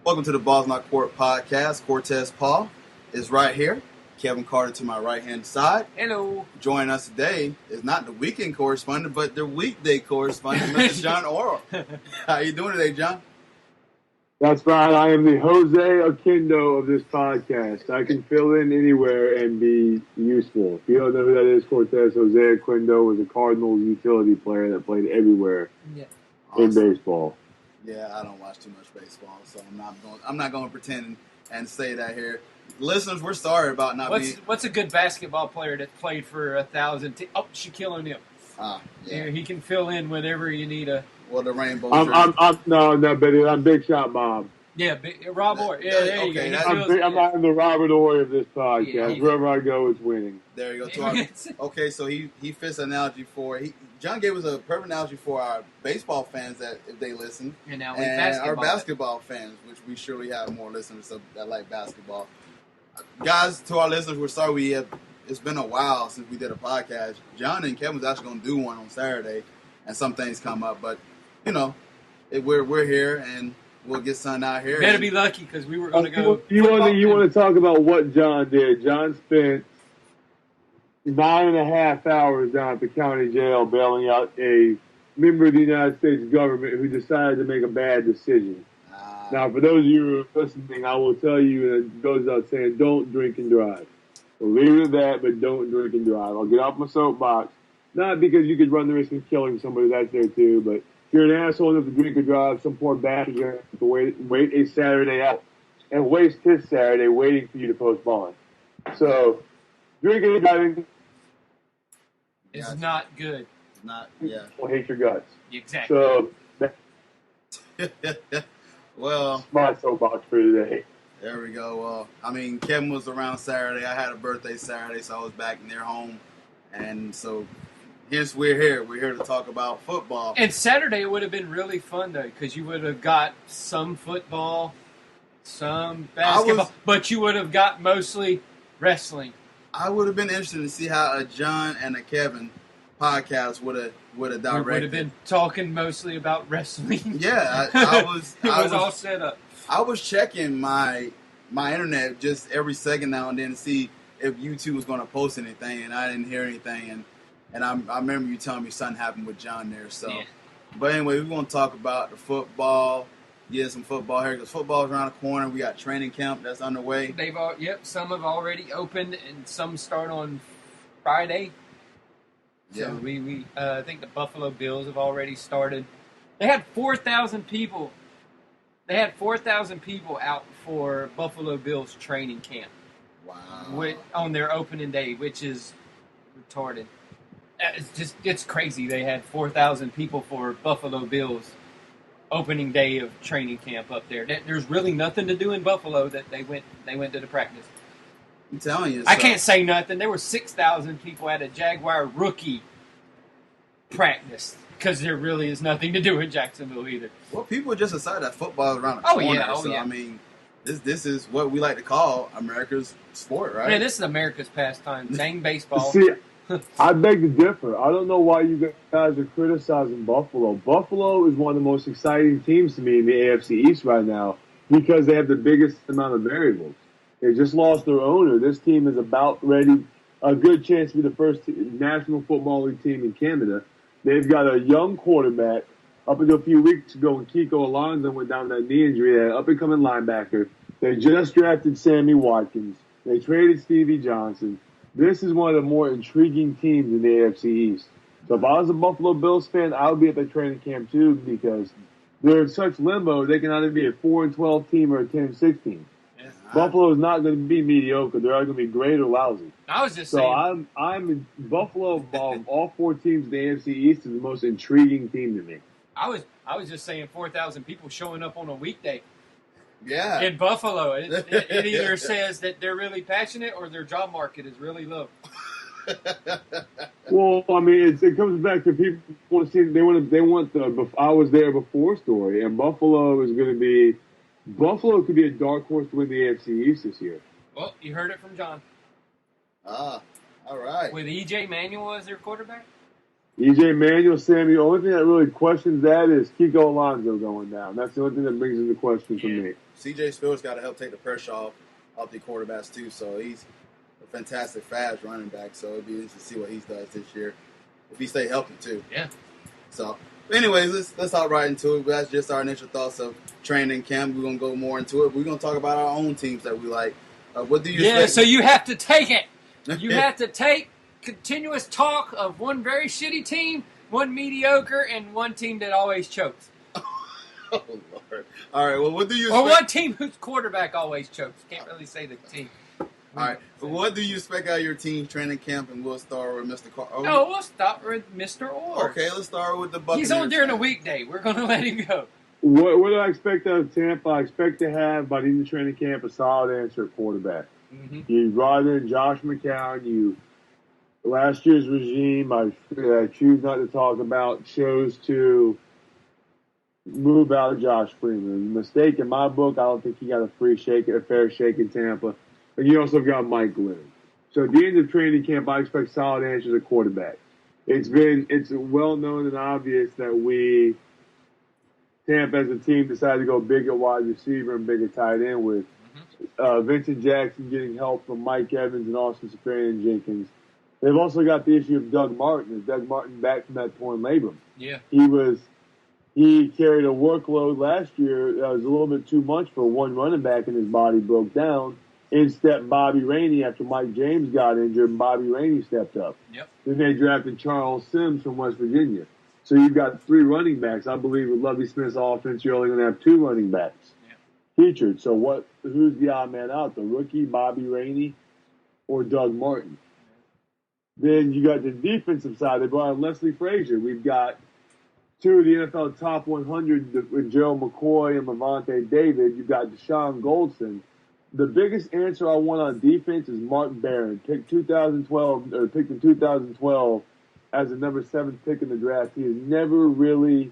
Welcome to the Balls Not Court podcast. Cortez Paul is right here. Kevin Carter to my right-hand side. Hello. Joining us today is not the weekend correspondent, but the weekday correspondent, Mr. John Oral. How you doing today, John? That's right. I am the Jose Oquendo of this podcast. I can fill in anywhere and be useful. If you don't know who that is, Cortez, Jose Oquendo was a Cardinals utility player that played everywhere in baseball. Yeah, I don't watch too much baseball, so I'm not going to pretend and say that here. Listeners, we're sorry about not being. What's a good basketball player that played for 1,000? Shaquille O'Neal. Yeah. He can fill in whenever you need a. Well, the rainbow. I'm Big Shot Bob. Yeah, Rob Orr. Yeah, okay. I'm the Robert Orr of this podcast. Yeah, wherever I go, it's winning. There you go. Okay, so he fits an analogy for John gave us a perfect analogy for our baseball fans that if they listen, and now our basketball fans, which we surely have more listeners that like basketball. Guys, to our listeners, we're sorry it's been a while since we did a podcast. John and Kevin was actually going to do one on Saturday, and some things come up, but we're here and we'll get something out here. Better be lucky because we were going to go. You want to talk about what John did? John spent 9.5 hours down at the county jail bailing out a member of the United States government who decided to make a bad decision. Now, for those of you who are listening, I will tell you, and it goes without saying, don't drink and drive. So leave it at that, but don't drink and drive. I'll get off my soapbox. Not because you could run the risk of killing somebody, that's there too, but if you're an asshole enough to drink or drive, some poor bastard is going to have to wait a Saturday out and waste his Saturday waiting for you to post bond. So, drinking and driving is not good. It's not, yeah. Will hate your guts. Exactly. So, well, my soapbox for today. There we go. Well, Kevin was around Saturday. I had a birthday Saturday, so I was back in their home. And so, hence we're here. We're here to talk about football. And Saturday would have been really fun, though, because you would have got some football, some basketball, but you would have got mostly wrestling. I would have been interested to see how a John and a Kevin podcast would have directed. We would have been talking mostly about wrestling. Yeah, I was. It was all set up. I was checking my internet just every second now and then to see if YouTube was going to post anything, and I didn't hear anything. And I remember you telling me something happened with John there. So, yeah. But anyway, we're going to talk about the football. Yeah, some football here because football's around the corner. We got training camp that's underway. Some have already opened, and some start on Friday. Yeah. So we I think the Buffalo Bills have already started. They had 4,000 people. They had 4,000 people out for Buffalo Bills training camp. Wow. On their opening day, which is retarded. It's crazy. They had 4,000 people for Buffalo Bills opening day of training camp up there. There's really nothing to do in Buffalo that they went to the practice. I'm telling you. I can't say nothing. There were 6,000 people at a Jaguar rookie practice because there really is nothing to do in Jacksonville either. Well, people just decided that football is around the corner. Yeah. This is what we like to call America's sport, right? Yeah, this is America's pastime. Dang baseball. See, I beg to differ. I don't know why you guys are criticizing Buffalo. Buffalo is one of the most exciting teams to me in the AFC East right now because they have the biggest amount of variables. They just lost their owner. This team is about ready, a good chance to be the first National Football League team in Canada. They've got a young quarterback. Up until a few weeks ago when Kiko Alonso went down with that knee injury, they had an up-and-coming linebacker. They just drafted Sammy Watkins. They traded Stevie Johnson. This is one of the more intriguing teams in the AFC East. So if I was a Buffalo Bills fan, I would be at the training camp too because they're in such limbo. They can either be a 4-12 team or a 10-16. Yeah. Buffalo is not going to be mediocre. They're either going to be great or lousy. I was just saying. So I'm in Buffalo of all four teams in the AFC East is the most intriguing team to me. I was just saying 4,000 people showing up on a weekday. Yeah. In Buffalo. It either says that they're really passionate or their job market is really low. Well, it comes back to people want to see they want the I was there before story, and Buffalo could be a dark horse to win the AFC East this year. Well, you heard it from John. All right. With E.J. Manuel as their quarterback? EJ Manuel, Sammy. The only thing that really questions that is Kiko Alonso going down. That's the only thing that brings into question for me. CJ Spiller's got to help take the pressure off the quarterbacks too. So he's a fantastic, fast running back. So it'd be interesting to see what he does this year if he stay healthy too. Yeah. So, anyways, let's hop right into it. That's just our initial thoughts of training camp. We're gonna go more into it. We're gonna talk about our own teams that we like. What do you? Yeah. So you have to take it. You have to take continuous talk of one very shitty team, one mediocre, and one team that always chokes. Oh, Lord. All right, well, what do you expect? Or one team whose quarterback always chokes. Can't really say the team. All right, what do you expect out of your team training camp? And we'll start with Mr. Carr. No, we'll start with Mr. Orr. Okay, let's start with the Buccaneers. He's on during a weekday. We're going to let him go. What do I expect out of Tampa? I expect to have, by the end of training camp, a solid answer at quarterback. Mm-hmm. You brought in Josh McCown. Last year's regime, I choose not to talk about, chose to move out of Josh Freeman. Mistake in my book. I don't think he got a fair shake in Tampa. And you also got Mike Glenn. So at the end of training camp, I expect solid answers at quarterback. It's well known and obvious that Tampa as a team decided to go big at wide receiver and big at tight end with Vincent Jackson getting help from Mike Evans and Austin Safarian-Jenkins. They've also got the issue of Doug Martin. Is Doug Martin back from that torn labrum? Yeah. He carried a workload last year that was a little bit too much for one running back, and his body broke down. In stepped Bobby Rainey after Mike James got injured, and Bobby Rainey stepped up. Yep. Then they drafted Charles Sims from West Virginia. So you've got 3 running backs. I believe with Lovie Smith's offense, you're only going to have 2 running backs featured. So who's the odd man out? The rookie, Bobby Rainey, or Doug Martin? Then you got the defensive side. They brought in Leslie Frazier. We've got 2 of the NFL top 100 with Gerald McCoy and Levante David. You've got Deshaun Goldson. The biggest answer I want on defense is Mark Barron, picked in 2012 as the number 7 pick in the draft. He has never really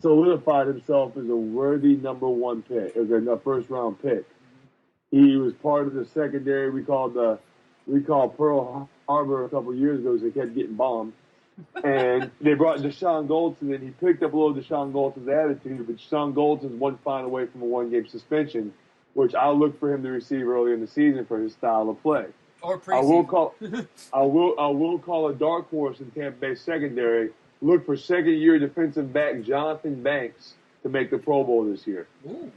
solidified himself as a worthy number 1 pick, as a first-round pick. He was part of the secondary we called Pearl Harbor a couple of years ago because they kept getting bombed. And they brought Deshaun Goldson in. He picked up a little Deshaun Goldson's attitude, but Deshaun Goldson's one fine away from a 1-game suspension, which I'll look for him to receive early in the season for his style of play. Or preseason. I will call a dark horse in Tampa Bay secondary. Look for second-year defensive back Jonathan Banks to make the Pro Bowl this year. Ooh.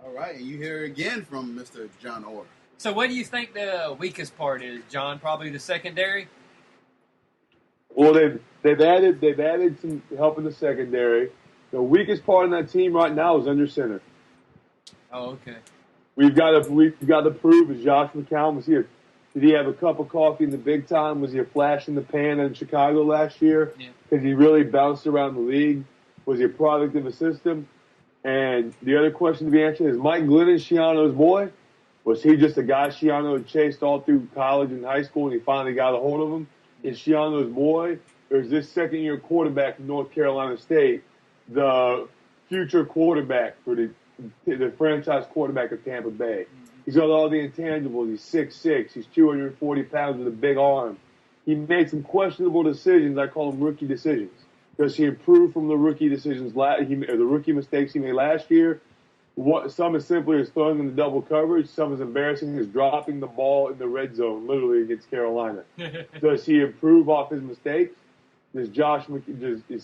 All right, and you hear again from Mr. John Orr. So what do you think the weakest part is, John? Probably the secondary? Well, they've added some help in the secondary. The weakest part of that team right now is under center. Oh, okay. We've got to prove is Josh McCown did he have a cup of coffee in the big time? Was he a flash in the pan in Chicago last year? Yeah. Because he really bounced around the league. Was he a product of the system? And the other question to be answered is Mike Glennon Schiano's boy? Was he just a guy Schiano had chased all through college and high school and he finally got a hold of him? Is Schiano's boy? Or is this second-year quarterback from North Carolina State the future quarterback for the franchise quarterback of Tampa Bay? He's got all the intangibles. He's 6'6". He's 240 pounds with a big arm. He made some questionable decisions. I call them rookie decisions. Does he improve from the rookie decisions, the rookie mistakes he made last year? Some as simply as throwing in the double coverage. Some as embarrassing as dropping the ball in the red zone, literally against Carolina. Does he improve off his mistakes? Does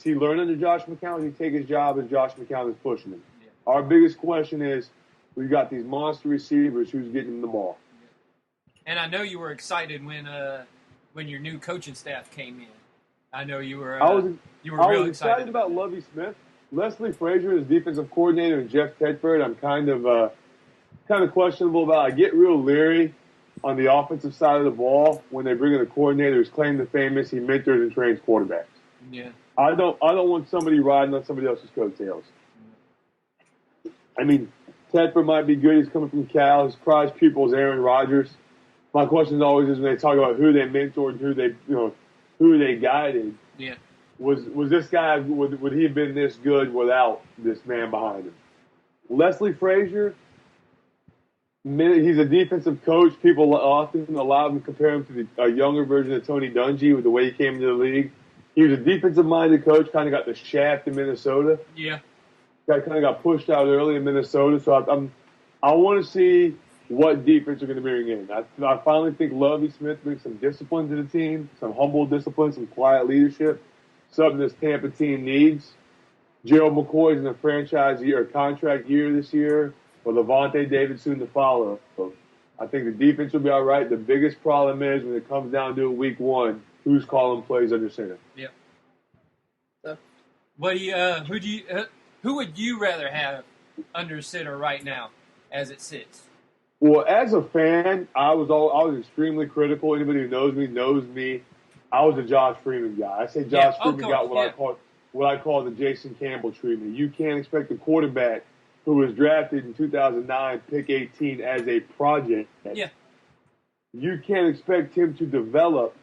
he learn under Josh McCown? Does he take his job as Josh McCown is pushing him? Yeah. Our biggest question is, we've got these monster receivers. Who's getting them the ball? And I know you were excited when your new coaching staff came in. I know you were. I was real excited about Lovie Smith. Leslie Frazier is defensive coordinator, and Jeff Tedford, I'm kind of questionable about. I get real leery on the offensive side of the ball when they bring in a coordinator who's claimed to famous. He mentors and trains quarterbacks. Yeah. I don't want somebody riding on somebody else's coattails. I mean, Tedford might be good. He's coming from Cal. His prize pupil is Aaron Rodgers. My question always is when they talk about who they mentored and who they guided. Yeah. Was this guy, would he have been this good without this man behind him? Leslie Frazier, He's a defensive coach. People often allow him to compare him to a younger version of Tony Dungy with the way he came into the league. He was a defensive-minded coach, kind of got the shaft in Minnesota. Yeah. Kind of got pushed out early in Minnesota. So I want to see what defense are going to bring in. I finally think Lovie Smith brings some discipline to the team, some humble discipline, some quiet leadership, something this Tampa team needs. Gerald McCoy's in a franchise year, contract year this year, with Levante David soon to follow. So I think the defense will be all right. The biggest problem is when it comes down to week one, who's calling plays under center. Yep. So, who would you rather have under center right now, as it sits? Well, as a fan, I was extremely critical. Anybody who knows me. I was a Josh Freeman guy. I say Josh Freeman got what I call the Jason Campbell treatment. You can't expect a quarterback who was drafted in 2009, pick 18, as a project. Yeah. You can't expect him to develop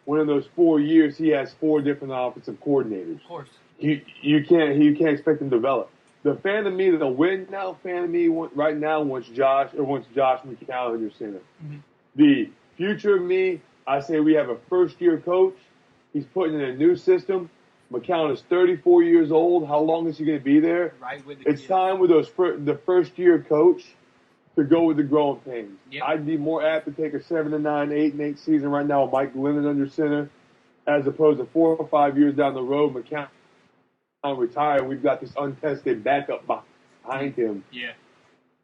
when in those 4 years he has 4 different offensive coordinators. Of course. You can't expect him to develop. The fan of me that'll win now, right now wants Josh McCown under center. Mm-hmm. The future of me, I say we have a first-year coach. He's putting in a new system. McCown is 34 years old. How long is he going to be there? Right with it's time with the first-year coach to go with the growing pains. Yep. I'd be more apt to take a 7-9, 8-8 season right now with Mike Glennon under center, as opposed to 4 or 5 years down the road, McCown retire. We've got this untested backup behind him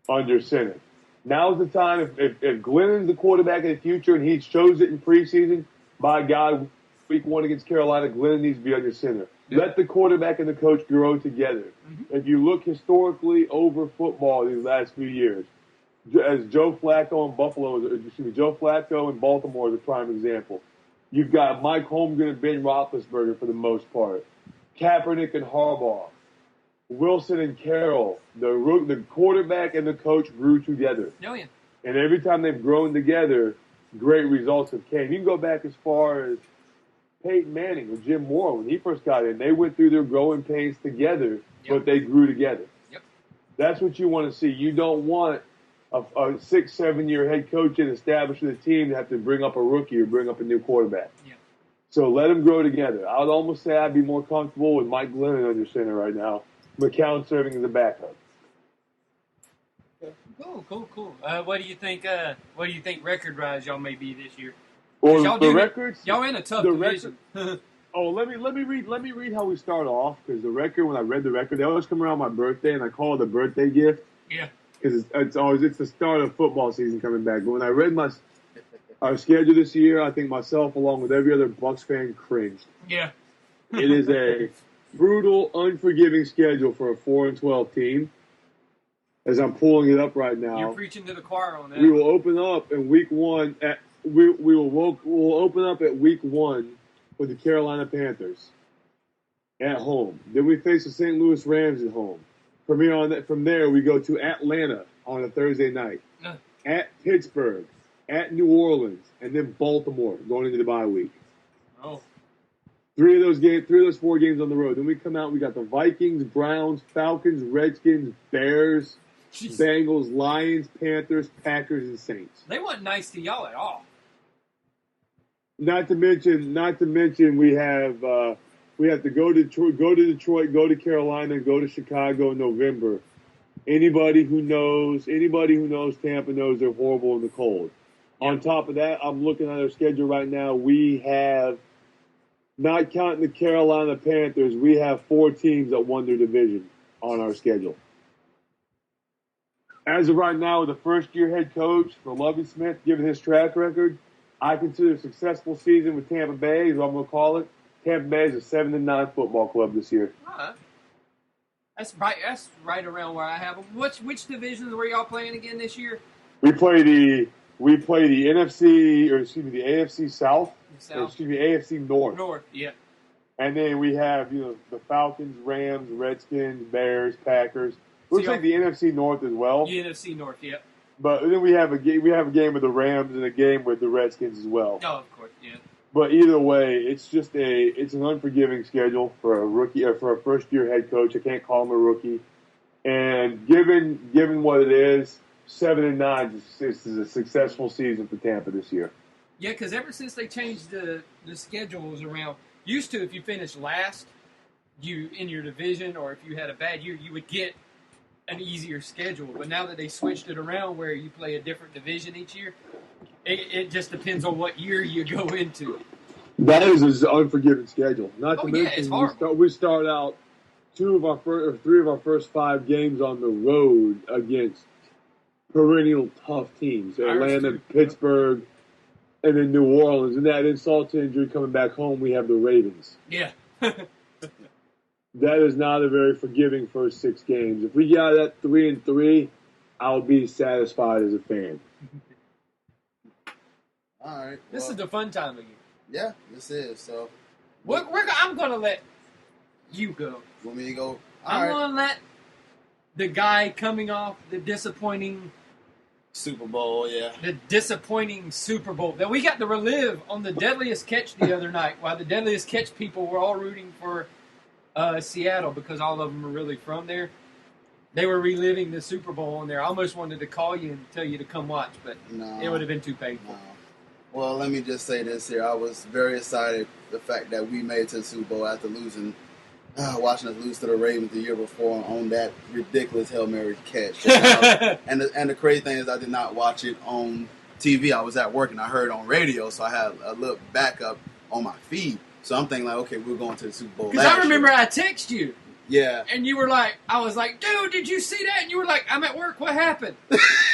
under center. Now's the time. If Glennon's the quarterback of the future and he shows it in preseason, by God, week 1 against Carolina, Glennon needs to be under center. Yep. Let the quarterback and the coach grow together. Mm-hmm. If you look historically over football these last few years, as Joe Flacco in Baltimore is a prime example. You've got Mike Holmgren and Ben Roethlisberger for the most part. Kaepernick and Harbaugh. Wilson and Carroll. The quarterback and the coach grew together. Oh, yeah. And every time they've grown together, great results have came. You can go back as far as Peyton Manning or Jim Moore when he first got in. They went through their growing pains together, but they grew together. Yep. That's what you want to see. You don't want a 6-7 year head coach and establishing a team to have to bring up a rookie or bring up a new quarterback. Yep. So let them grow together. I would almost say I'd be more comfortable with Mike Glennon under center right now. McCown serving as a backup. Cool. What do you think? What do you think record-wise y'all may be this year? Well, the records. Y'all in a tough division. Let me read how we start off, because the record. When I read the record, they always come around my birthday, and I call it a birthday gift. Yeah. Because it's the start of football season coming back. But when I read our schedule this year, I think myself, along with every other Bucs fan, cringed. Yeah. It is a brutal, unforgiving schedule for a 4-12 team. As I'm pulling it up right now, you're preaching to the choir on that. We will open up in week 1 we'll open up at week 1 with the Carolina Panthers at home. Then we face the St. Louis Rams at home. From there we go to Atlanta on a Thursday night, at Pittsburgh, at New Orleans, and then Baltimore going into the bye week. Oh. 3 of those 4 games on the road. Then we come out, we got the Vikings, Browns, Falcons, Redskins, Bears, Bengals, Lions, Panthers, Packers, and Saints. They weren't nice to y'all at all. Not to mention we have to go to Detroit, go to Carolina, and go to Chicago in November. Anybody who knows Tampa knows they're horrible in the cold. Yep. On top of that, I'm looking at our schedule right now. We have, not counting the Carolina Panthers, we have 4 teams that won their division on our schedule. As of right now, with the first-year head coach for Lovie Smith, given his track record, I consider a successful season with Tampa Bay, is what I'm going to call it. Tampa Bay is a 7-9 football club this year. That's right around where I have them. Which divisions were y'all playing again this year? We play the AFC South. AFC North. North, yeah. And then we have the Falcons, Rams, Redskins, Bears, Packers. Looks like the NFC North as well. The NFC North, yeah. But then we have a game with the Rams and a game with the Redskins as well. Oh, of course, yeah. But either way, it's an unforgiving schedule for a rookie or for a first year head coach. I can't call him a rookie. And given what it is, 7-9. This is a successful season for Tampa this year. Yeah, because ever since they changed the schedules around, used to if you finished last, you in your division, or if you had a bad year, you would get an easier schedule. But now that they switched it around where you play a different division each year, it just depends on what year you go into. That is an unforgiving schedule. Not to yeah, it's mention, we start out 3 of our first 5 games on the road against perennial tough teams: Atlanta, Pittsburgh, and then New Orleans. And that insult to injury coming back home, we have the Ravens. Yeah. That is not a very forgiving first 6 games. If we got that 3-3, I'll be satisfied as a fan. All right. Well, this is the fun time of year. Yeah, this is. So, I'm going to let you go. Want me to go? I'm going to let the guy coming off the disappointing Super Bowl, yeah. The disappointing Super Bowl that we got to relive on the Deadliest Catch the other night, while the Deadliest Catch people were all rooting for Seattle because all of them were really from there. They were reliving the Super Bowl on there. I almost wanted to call you and tell you to come watch, but it would have been too painful. No. Well, let me just say this here. I was very excited the fact that we made it to the Super Bowl after watching us lose to the Ravens the year before on that ridiculous Hail Mary catch. And the crazy thing is I did not watch it on TV. I was at work and I heard it on radio, so I had a little backup on my feed. So I'm thinking like, okay, we're going to the Super Bowl. Because I remember I texted you. Yeah. And you were like, I was like, dude, did you see that? And you were like, I'm at work. What happened?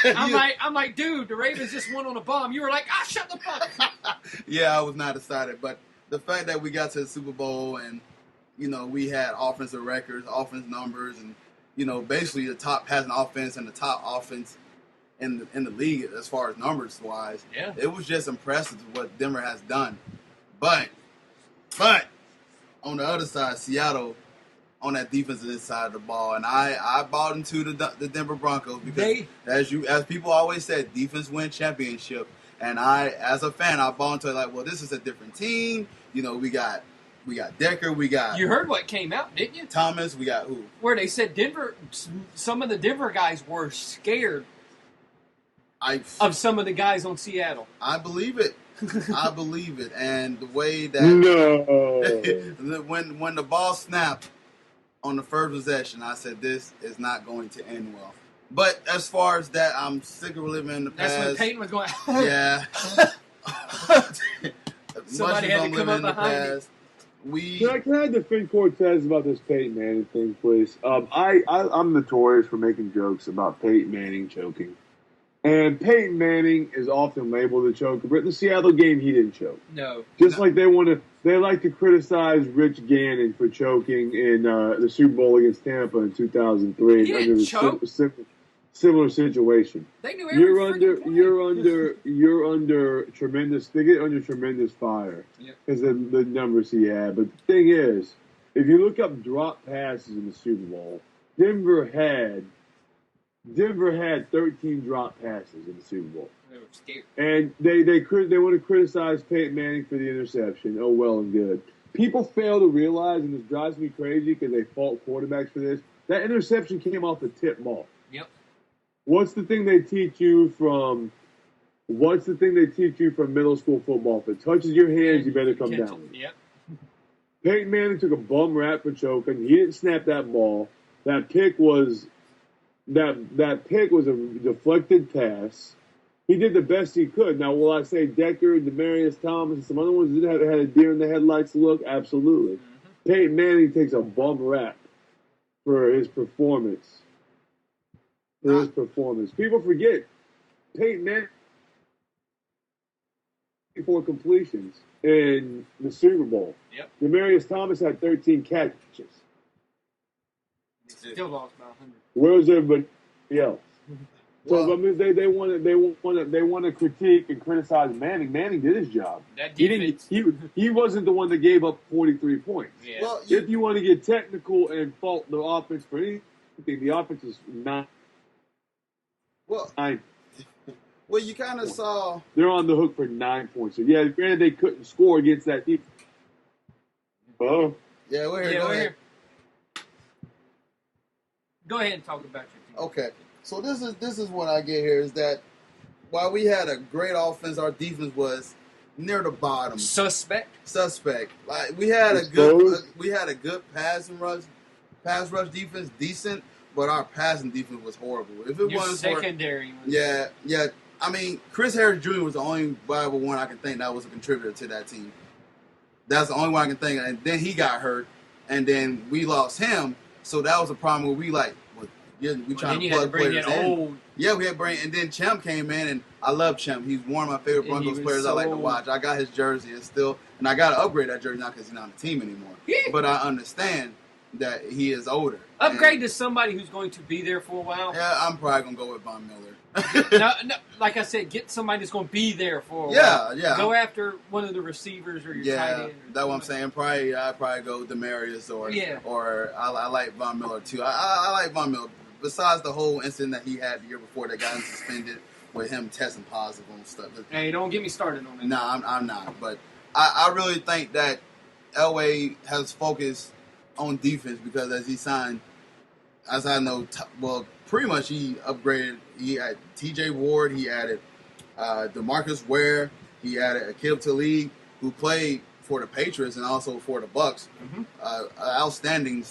I'm like, dude, the Ravens just won on a bomb. You were like, shut the fuck up. Yeah, I was not excited. But the fact that we got to the Super Bowl and, we had offensive records, offense numbers, and, basically the top passing offense and the top offense in the league as far as numbers wise. Yeah. It was just impressive what Denver has done. But on the other side, Seattle on that defensive side of the ball, and I bought into the Denver Broncos because as people always said, defense wins championship. And I, as a fan, I bought into it like, well, this is a different team. We got Decker, we got. You heard what came out, didn't you? Thomas, we got who? Where they said Denver, some of the Denver guys were scared of some of the guys on Seattle. I believe it. I believe it, and the way that when the ball snapped on the first possession, I said this is not going to end well. But as far as that, I'm sick of living in the past. That's when Peyton was going. Yeah. Somebody had to come up behind me. Can I defend Cortez about this Peyton Manning thing, please? I'm notorious for making jokes about Peyton Manning choking. And Peyton Manning is often labeled a choker, but in the Seattle game, he didn't choke. No. Like they like to criticize Rich Gannon for choking in the Super Bowl against Tampa in 2003 he under the similar situation. They knew every you're under tremendous. They get under tremendous fire because of the numbers he had. But the thing is, if you look up drop passes in the Super Bowl, Denver had 13 drop passes in the Super Bowl. They were scared. And they want to criticize Peyton Manning for the interception. Oh, well and good. People fail to realize, and this drives me crazy because they fault quarterbacks for this, that interception came off the tip ball. Yep. What's the thing they teach you from middle school football? If it touches your hands, you better come down. Yep. Peyton Manning took a bum rap for choking. He didn't snap that ball. That pick was a deflected pass. He did the best he could. Now, will I say Decker, Demaryius Thomas, and some other ones did have a deer in the headlights look? Absolutely. Mm-hmm. Peyton Manning takes a bum rap for his performance. People forget Peyton Manning 4 completions in the Super Bowl. Yep. Demaryius Thomas had 13 catches. Still lost by 100. Where's everybody else? Well, So I mean, they want to critique and criticize Manning. Manning did his job. That defense. He wasn't the one that gave up 43 points. Yeah. Well, If you want to get technical and fault the offense for anything, the offense is not. Well, you kind of saw. They're on the hook for 9 points. So yeah, granted they couldn't score against that defense. Oh. Yeah, we're here. Go ahead. Go ahead and talk about your team. Okay. So this is what I get here is that while we had a great offense, our defense was near the bottom. Suspect. Like we had a good pass rush defense, decent, but our passing defense was horrible. If it Your wasn't secondary was yeah. I mean, Chris Harris Jr. was the only viable one I can think that was a contributor to that team. That's the only one I can think of. And then he got hurt, and then we lost him. So that was a problem where we trying to plug players in. Yeah, we had Brain, and then Champ came in, and I love Champ. He's one of my favorite Broncos players I like to watch. I got his jersey. It's still, and I got to upgrade that jersey now because he's not on the team anymore. But I understand that he is older. Upgrade to somebody who's going to be there for a while. Yeah, I'm probably gonna go with Von Miller. no, like I said, get somebody that's going to be there for a while. Yeah. Go after one of the receivers or your tight end. That's what I'm saying. I'd probably go Demarius or I like Von Miller too. I like Von Miller. Besides the whole incident that he had the year before that got him suspended with him testing positive and stuff. Hey, don't get me started on that. No, I'm not. But I really think that Elway has focused on defense because as I know, pretty much he upgraded. He had T.J. Ward. He added DeMarcus Ware. He added Aqib Talib, who played for the Patriots and also for the Bucks. Mm-hmm. Outstanding,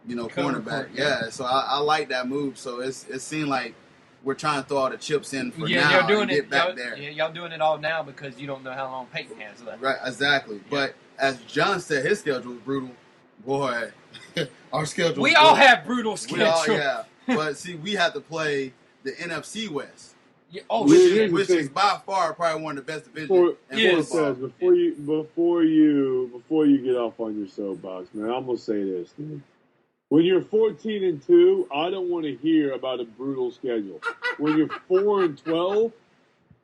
cornerback. Yeah, so I like that move. So it seemed like we're trying to throw all the chips in for now and get back there. Yeah, y'all doing it all now because you don't know how long Peyton has left. Right, exactly. Yeah. But as John said, his schedule was brutal. Boy, our schedule. We all have brutal schedules. Yeah. But see, we have to play the NFC West. Yeah, which is by far probably one of the best divisions in football. Before you get off on your soapbox, man, I'm gonna say this, man. When you're 14-2, I don't want to hear about a brutal schedule. When you're 4-12,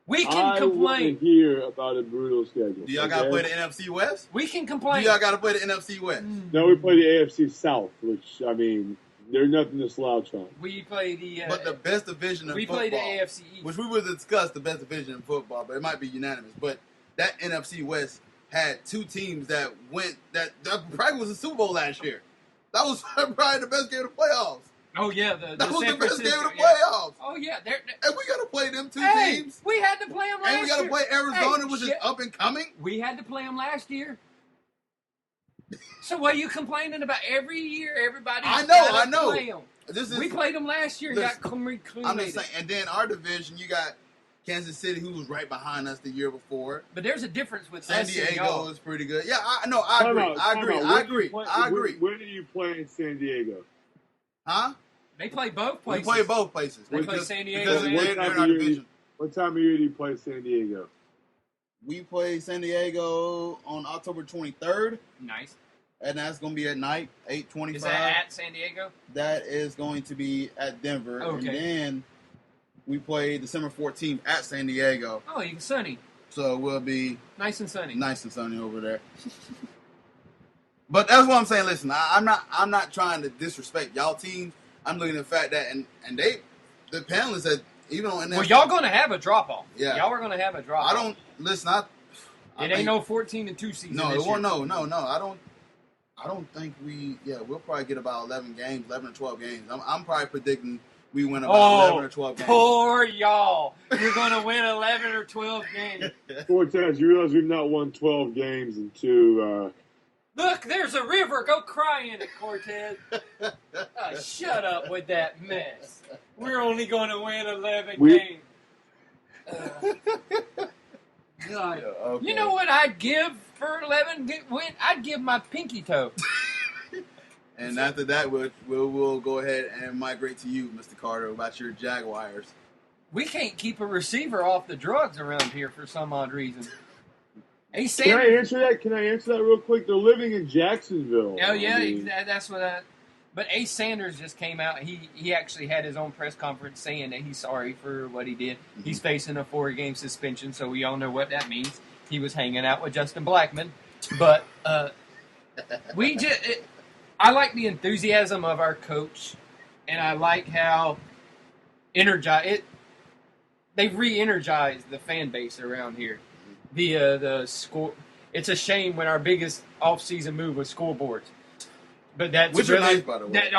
we can complain. want to hear about a brutal schedule. Do y'all got to play the NFC West? We can complain. Do y'all got to play the NFC West? No, we play the AFC South, which, I mean, there's nothing to slouch on. We play the... but the best division in football... We play the AFC East. Which we would discuss the best division in football, but it might be unanimous. But that NFC West had two teams that went... That probably was a Super Bowl last year. That was probably the best game of the playoffs. Oh, yeah. That was the best game of the playoffs. Oh, yeah. And we got to play them two teams. We had to play them last year. And we got to play Arizona, which is up and coming. We had to play them last year. So what are you complaining about? Every year, everybody. I know. Play them. We played them last year and got clean. I'm just saying. And then our division, you got Kansas City, who was right behind us the year before. But there's a difference with San Diego is pretty good. Yeah, I agree. Where do you play in San Diego? Huh? They play both places. We play both places. They play San Diego. They're in our division. What time of year do you play San Diego? We play San Diego on October 23rd. Nice. And that's going to be at night, 8:25. Is that at San Diego? That is going to be at Denver. Okay. And then we play December 14th at San Diego. Oh, even sunny. So we'll be nice and sunny over there. But that's what I'm saying. Listen, I'm not trying to disrespect y'all teams. I'm looking at the fact that and the panelists that even on well, y'all gonna have a drop off. Yeah, y'all are gonna have a drop off. I don't listen. It ain't no 14-2 season. No, it won't. No. I don't think we. Yeah, we'll probably get about 11 or 12 games. I'm probably predicting we win about 11 or 12 games. Poor y'all. You're gonna win 11 or 12 games. Cortez, you realize we've not won 12 games in two. Look, there's a river. Go cry in it, Cortez. Shut up with that mess. We're only going to win 11 games. God. Yeah, okay. You know what I'd give for 11 win? I'd give my pinky toe. And after that, we'll go ahead and migrate to you, Mr. Carter, about your Jaguars. We can't keep a receiver off the drugs around here for some odd reason. Can I answer that real quick? They're living in Jacksonville. Oh, yeah, that's what But Ace Sanders just came out. He actually had his own press conference saying that he's sorry for what he did. Mm-hmm. He's facing a 4-game suspension, so we all know what that means. He was hanging out with Justin Blackmon. But I like the enthusiasm of our coach, and I like how they've re-energized the fan base around here via the score. It's a shame when our biggest off-season move was scoreboards. But that's which really, are nice, by the way.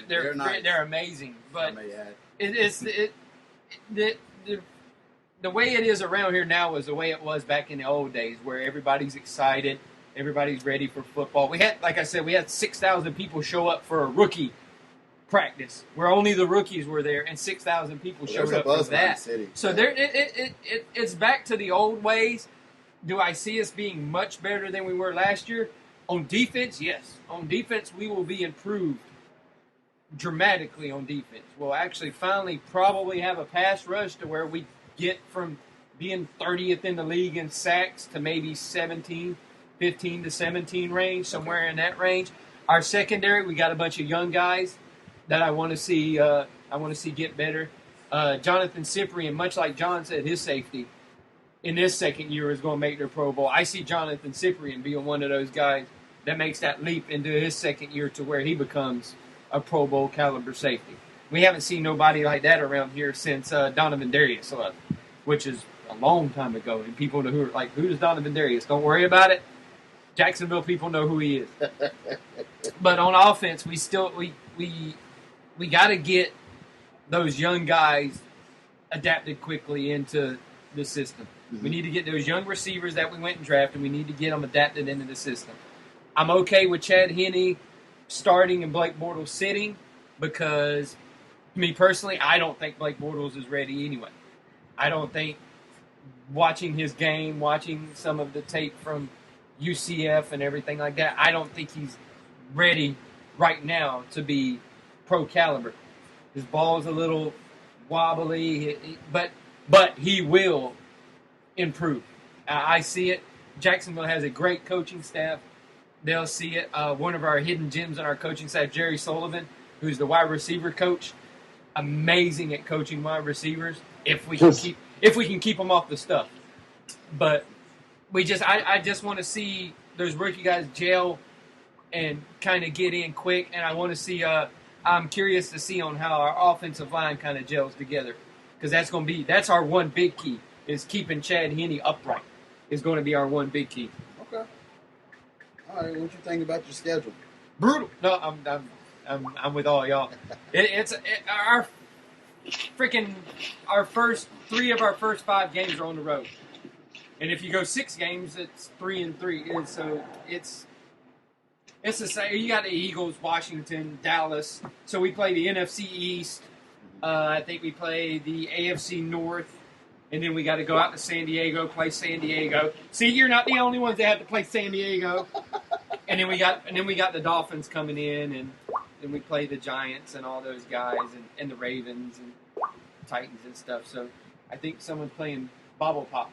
They're nice. They're amazing. But I may add. The way it is around here now is the way it was back in the old days, where everybody's excited, everybody's ready for football. We had, like I said, 6,000 people show up for a rookie practice, where only the rookies were there, and 6,000 people showed up for that. So it's back to the old ways. Do I see us being much better than we were last year? On defense, yes. On defense, we will be improved dramatically on defense. We'll actually finally probably have a pass rush to where we get from being 30th in the league in sacks to maybe 15 to 17 range, somewhere in that range. Our secondary, we got a bunch of young guys that I want to see get better. Jonathan Cyprian, much like John said, his safety in this second year is going to make their Pro Bowl. I see Jonathan Cyprian being one of those guys that makes that leap into his second year to where he becomes a Pro Bowl caliber safety. We haven't seen nobody like that around here since Donovan Darius left, which is a long time ago. And people who are like, who's Donovan Darius? Don't worry about it. Jacksonville people know who he is. But on offense, we got to get those young guys adapted quickly into the system. Mm-hmm. We need to get those young receivers that we went and drafted. We need to get them adapted into the system. I'm okay with Chad Henne starting and Blake Bortles sitting because, me personally, I don't think Blake Bortles is ready anyway. I don't think watching his game, watching some of the tape from UCF and everything like that, I don't think he's ready right now to be pro caliber. His ball's a little wobbly, but he will improve. I see it. Jacksonville has a great coaching staff. They'll see it. One of our hidden gems on our coaching staff, Jerry Sullivan, who's the wide receiver coach, amazing at coaching wide receivers. If we can keep them off the stuff, but I just want to see those rookie guys gel and kind of get in quick. And I want to see. I'm curious to see on how our offensive line kind of gels together, because that's our one big key is keeping Chad Henne upright. Is going to be our one big key. Okay. All right. What you think about your schedule? Brutal. No, I'm with all y'all. Our first 3 of our first 5 games are on the road, and if you go 6 games, it's 3-3. And so it's the same. You got the Eagles, Washington, Dallas. So we play the NFC East. I think we play the AFC North, and then we got to go out to San Diego, play San Diego. See, you're not the only ones that have to play San Diego. And then we got the Dolphins coming in, and then we play the Giants and all those guys, and the Ravens and Titans and stuff. So I think someone's playing Bubble Pop.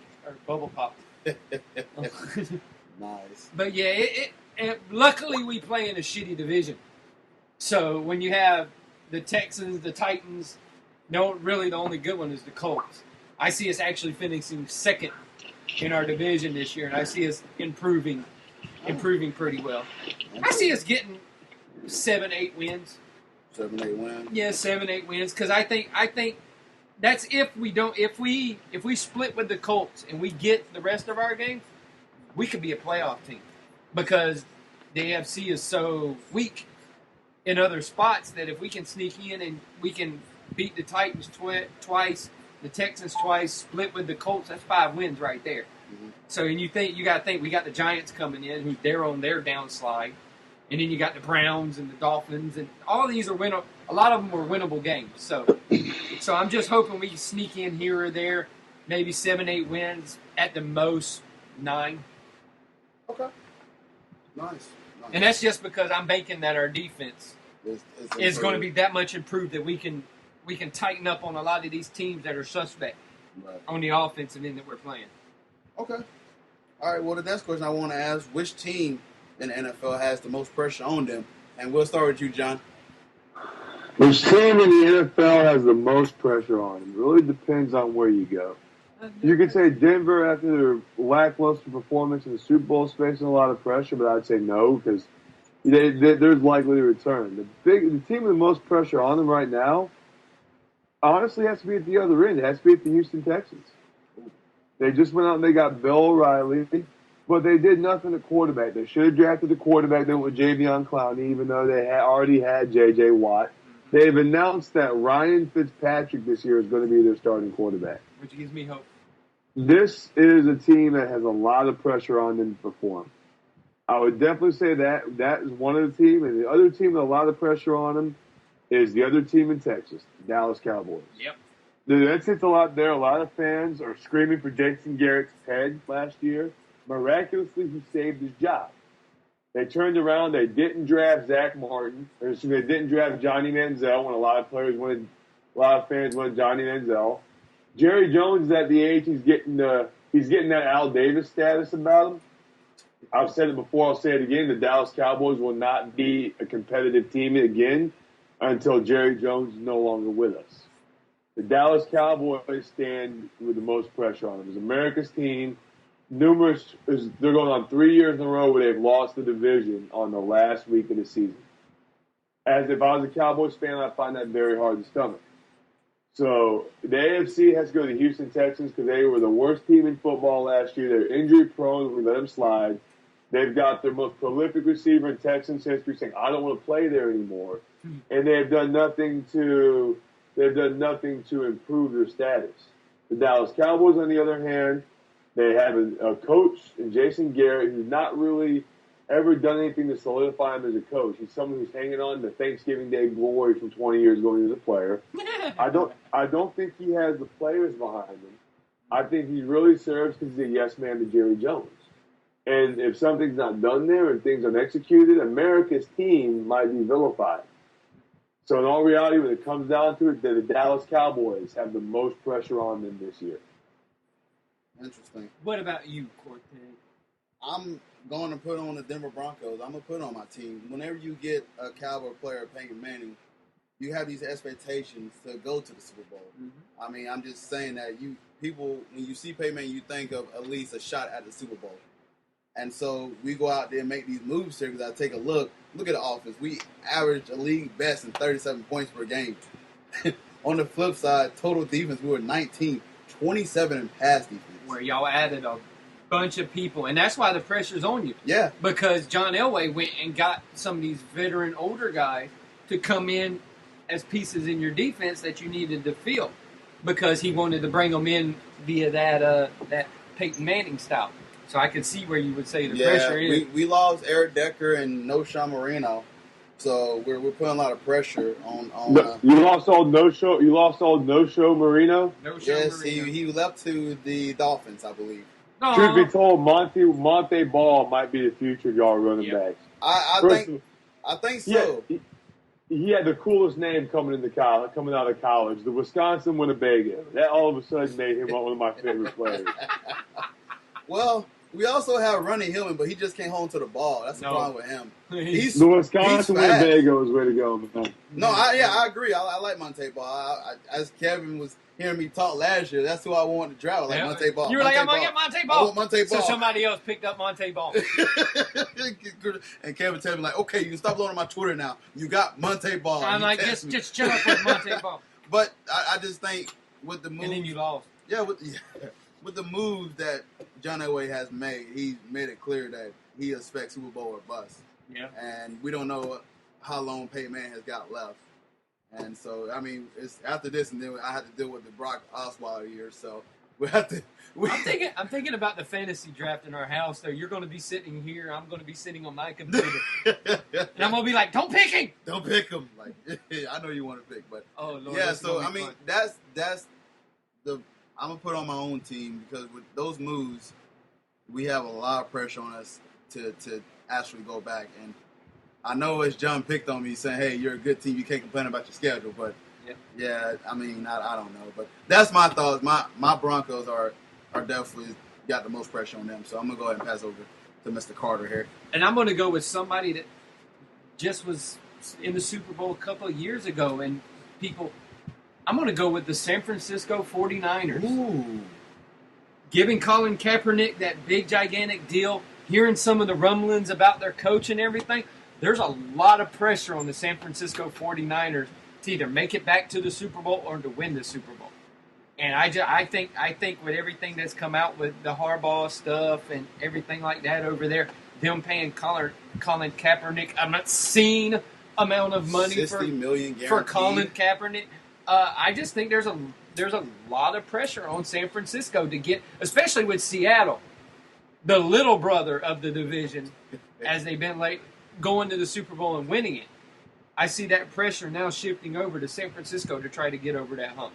Nice. But yeah, and luckily we play in a shitty division. So when you have the Texans, the Titans, no, really the only good one is the Colts. I see us actually finishing second in our division this year, and I see us improving pretty well. I see us getting 7-8 wins. 7-8 wins. Yeah, 7-8 wins. Because I think that's if we split with the Colts and we get the rest of our games, we could be a playoff team. Because the AFC is so weak in other spots that if we can sneak in and we can beat the Titans twice, the Texans twice, split with the Colts, that's 5 wins right there. Mm-hmm. So, and you got to think we got the Giants coming in, who they're on their downslide, and then you got the Browns and the Dolphins, and all these are winnable. A lot of them are winnable games. So I'm just hoping we sneak in here or there, maybe 7-8 wins at the most 9. Okay. Nice. And that's just because I'm banking that our defense is going to be that much improved that we can tighten up on a lot of these teams that are suspect on the offensive end that we're playing. Okay. All right. Well, the next question I want to ask: which team in the NFL has the most pressure on them? And we'll start with you, John. Which team in the NFL has the most pressure on them? It really depends on where you go. You could say Denver after their lackluster performance in the Super Bowl is facing a lot of pressure, but I'd say no because there's likely to return. The team with the most pressure on them right now honestly has to be at the other end. It has to be at the Houston Texans. They just went out and they got Bill O'Reilly. But they did nothing at quarterback. They should have drafted the quarterback then with Javion Clowney, even though they already had J.J. Watt. They've announced that Ryan Fitzpatrick this year is going to be their starting quarterback. Which gives me hope. This is a team that has a lot of pressure on them to perform. I would definitely say that is one of the teams. And the other team with a lot of pressure on them is the other team in Texas, the Dallas Cowboys. Yep. That sits a lot there. A lot of fans are screaming for Jason Garrett's head last year. Miraculously, he saved his job. They turned around. They didn't draft Zach Martin. They didn't draft Johnny Manziel when a lot of fans wanted Johnny Manziel. Jerry Jones is at the age he's getting that Al Davis status about him. I've said it before. I'll say it again. The Dallas Cowboys will not be a competitive team again until Jerry Jones is no longer with us. The Dallas Cowboys stand with the most pressure on them. It's America's team. They're going on 3 years in a row where they've lost the division on the last week of the season. As if I was a Cowboys fan, I find that very hard to stomach. So the AFC has to go to the Houston Texans because they were the worst team in football last year. They're injury prone. We let them slide. They've got their most prolific receiver in Texans history saying, "I don't want to play there anymore," and they've done nothing to improve their status. The Dallas Cowboys, on the other hand, they have a coach in Jason Garrett who's not really ever done anything to solidify him as a coach. He's someone who's hanging on to Thanksgiving Day glory from 20 years ago when he was a player. I don't think he has the players behind him. I think he really serves because he's a yes man to Jerry Jones. And if something's not done there and things aren't executed, America's team might be vilified. So in all reality, when it comes down to it, the Dallas Cowboys have the most pressure on them this year. Interesting. What about you, Cortez? I'm going to put on the Denver Broncos. I'm going to put on my team. Whenever you get a Cowboy player, Peyton Manning, you have these expectations to go to the Super Bowl. Mm-hmm. I mean, I'm just saying that when you see Peyton Manning, you think of at least a shot at the Super Bowl. And so we go out there and make these moves here because I take a look at the offense. We average a league best in 37 points per game. On the flip side, total defense, we were 19th, 27 in pass defense. Where y'all added a bunch of people, and that's why the pressure's on you. Yeah. Because John Elway went and got some of these veteran older guys to come in as pieces in your defense that you needed to fill because he wanted to bring them in via that Peyton Manning style. So I could see where you would say the pressure is. We lost Eric Decker and No Sean Marino, so we're putting a lot of pressure on. You lost all No Show Marino. Yes, he left to the Dolphins, I believe. Truth be told, Monte Ball might be the future of y'all running backs. I think so. He had the coolest name coming out of college, the Wisconsin Winnebago. That all of a sudden made him one of my favorite players. Well, we also have Ronnie Hillman, but he just can't hold to the ball. That's the problem with him. The Wisconsin Winnebago is way to go. Man. No, I agree. I like Monte Ball. As Kevin was hearing me talk last year, that's who I wanted to draft. Like Monte Ball. You were like, I'm going to get Monte Ball. I want Monte Ball. So somebody else picked up Monte Ball. And Kevin told me, like, okay, you can stop blowing on my Twitter now. You got Monte Ball. I'm like, just chill up with Monte Ball. But I just think with the move. And then you lost. Yeah, with the moves that John Elway has made, he's made it clear that he expects Super Bowl or bust. Yeah. And we don't know how long Peyton Manning has got left. And so, I mean, it's after this, and then I have to deal with the Brock Osweiler year. So we have to. I'm thinking about the fantasy draft in our house. Though you're going to be sitting here, I'm going to be sitting on my computer, and I'm going to be like, "Don't pick him! Don't pick him!" Like I know you want to pick, but oh Lord, yeah. So I mean, that's the. I'm gonna put on my own team because with those moves, we have a lot of pressure on us to actually go back. And I know as John picked on me saying, "Hey, you're a good team. You can't complain about your schedule." But yeah, I mean, I don't know. But that's my thoughts. My Broncos are definitely got the most pressure on them. So I'm gonna go ahead and pass over to Mr. Carter here. And I'm gonna go with somebody that just was in the Super Bowl a couple of years ago, and people. I'm going to go with the San Francisco 49ers. Ooh. Giving Colin Kaepernick that big, gigantic deal, hearing some of the rumblings about their coach and everything, there's a lot of pressure on the San Francisco 49ers to either make it back to the Super Bowl or to win the Super Bowl. And I think with everything that's come out with the Harbaugh stuff and everything like that over there, them paying Colin Kaepernick an obscene amount of money $60 million for Colin Kaepernick. I just think there's a lot of pressure on San Francisco to get, especially with Seattle, the little brother of the division, as they've been late going to the Super Bowl and winning it. I see that pressure now shifting over to San Francisco to try to get over that hump.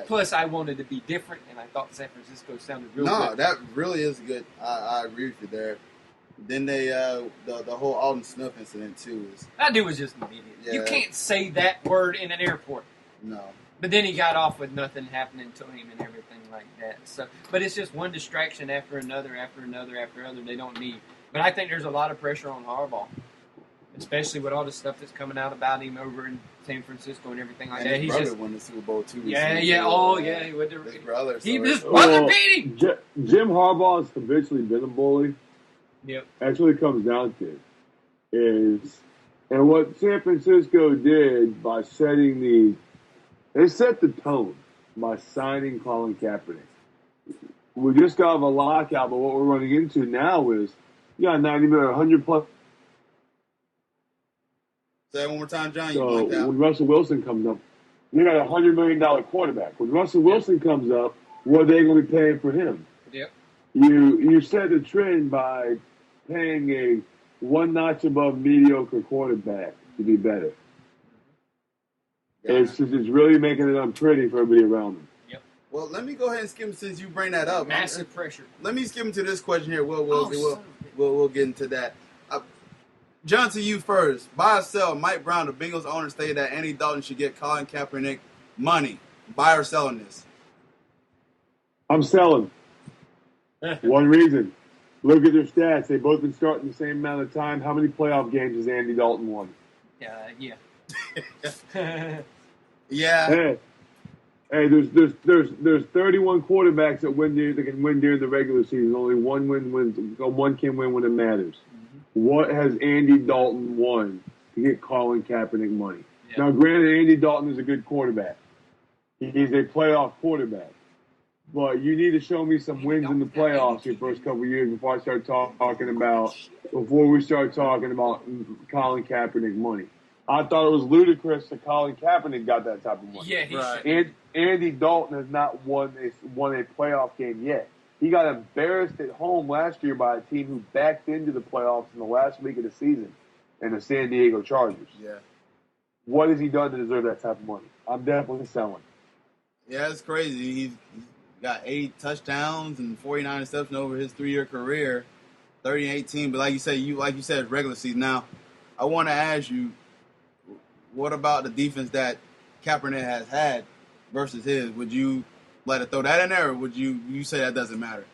Plus, I wanted to be different, and I thought San Francisco sounded real good. No, that really is good. I agree with you there. Then they the whole Alden Smith incident too is that dude was just an idiot. Yeah. You can't say that word in an airport. No. But then he got off with nothing happening to him and everything like that. So, but it's just one distraction after another, after another, after another. They don't need. But I think there's a lot of pressure on Harbaugh, especially with all the stuff that's coming out about him over in San Francisco and everything like that. His brother won the Super Bowl too. Yeah. Oh, yeah. His brother. His brother beat him. Jim Harbaugh has habitually been a bully. Yep. Actually, comes down to is, and what San Francisco did by they set the tone by signing Colin Kaepernick. We just got off a lockout, but what we're running into now is you got 90 million, 100 plus. Say that one more time, John. So when Russell Wilson comes up, you got $100 million quarterback. When Russell Wilson comes up, what are they going to be paying for him? Yep. You set the trend by paying a one notch above mediocre quarterback to be better. Yeah. It's really making it unpretty for everybody around them. Yep. Well, let me go ahead and skim since you bring that up. Massive pressure. Let me skim to this question here. We'll get into that. John, to you first. Buy or sell? Mike Brown, the Bengals owner, stated that Andy Dalton should get Colin Kaepernick money. Buy or selling this? I'm selling. One reason. Look at their stats. They've both been starting the same amount of time. How many playoff games has Andy Dalton won? Yeah. Yeah. Hey, there's 31 quarterbacks that can win during the regular season. Only one can win when it matters. Mm-hmm. What has Andy Dalton won to get Colin Kaepernick money? Yeah. Now, granted, Andy Dalton is a good quarterback. He's a playoff quarterback. But you need to show me some wins in the playoffs your first couple of years before we start talking about Colin Kaepernick money. I thought it was ludicrous that Colin Kaepernick got that type of money. Yeah, he right. should. Andy Dalton has not won a playoff game yet. He got embarrassed at home last year by a team who backed into the playoffs in the last week of the season, and the San Diego Chargers. Yeah. What has he done to deserve that type of money? I'm definitely selling. Yeah, it's crazy. He's got 8 touchdowns and 49 interceptions over his 3-year career, 30-18. But like you said, regular season. Now, I want to ask you, what about the defense that Kaepernick has had versus his? Would you let it throw that in there, or would you say that doesn't matter?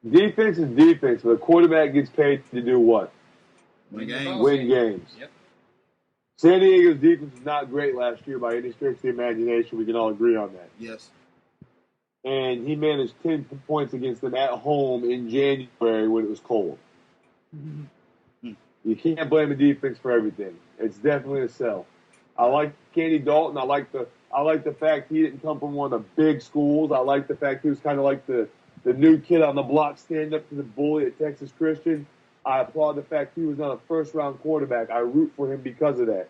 Defense is defense, but a quarterback gets paid to do what? Win games. Win games. Yep. San Diego's defense was not great last year by any stretch of the imagination. We can all agree on that. Yes. And he managed 10 points against them at home in January when it was cold. Mm-hmm. You can't blame the defense for everything. It's definitely a sell. I like Andy Dalton. I like the fact he didn't come from one of the big schools. I like the fact he was kind of like the new kid on the block, stand up to the bully at Texas Christian. I applaud the fact he was not a first-round quarterback. I root for him because of that.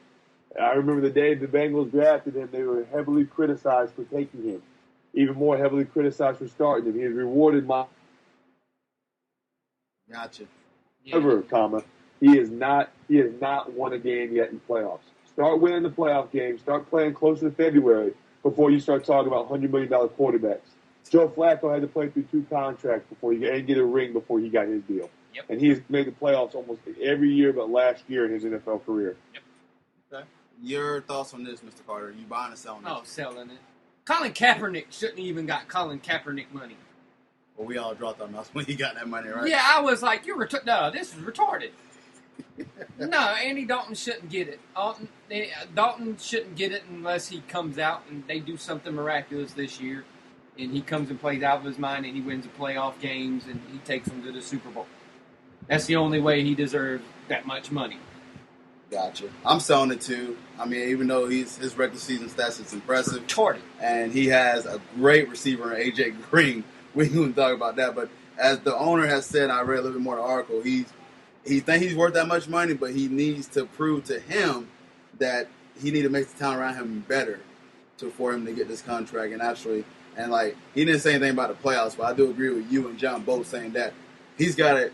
I remember the day the Bengals drafted him, they were heavily criticized for taking him. Even more heavily criticized for starting him. He has rewarded my... Gotcha. However, he has not won a game yet in playoffs. Start winning the playoff games. Start playing closer to February before you start talking about $100 million quarterbacks. Joe Flacco had to play through 2 contracts and get a ring before he got his deal. Yep. And he's made the playoffs almost every year but last year in his NFL career. Yep. Okay. Your thoughts on this, Mr. Carter? You buying or selling this? Oh, selling it. Colin Kaepernick shouldn't even got Colin Kaepernick money. Well, we all dropped on us when he got that money, right? Yeah, I was like, no, this is retarded. No, Andy Dalton shouldn't get it. Dalton shouldn't get it unless he comes out and they do something miraculous this year, and he comes and plays out of his mind and he wins the playoff games and he takes them to the Super Bowl. That's the only way he deserves that much money. Gotcha. I'm selling it too. I mean, even though his regular season stats is impressive, Retarded. and he has a great receiver in AJ Green. We can talk about that, but as the owner has said, I read a little bit more of the article. He thinks he's worth that much money, but he needs to prove to him that he need to make the talent around him better for him to get this contract. And like he didn't say anything about the playoffs, but I do agree with you and John both saying that he's got to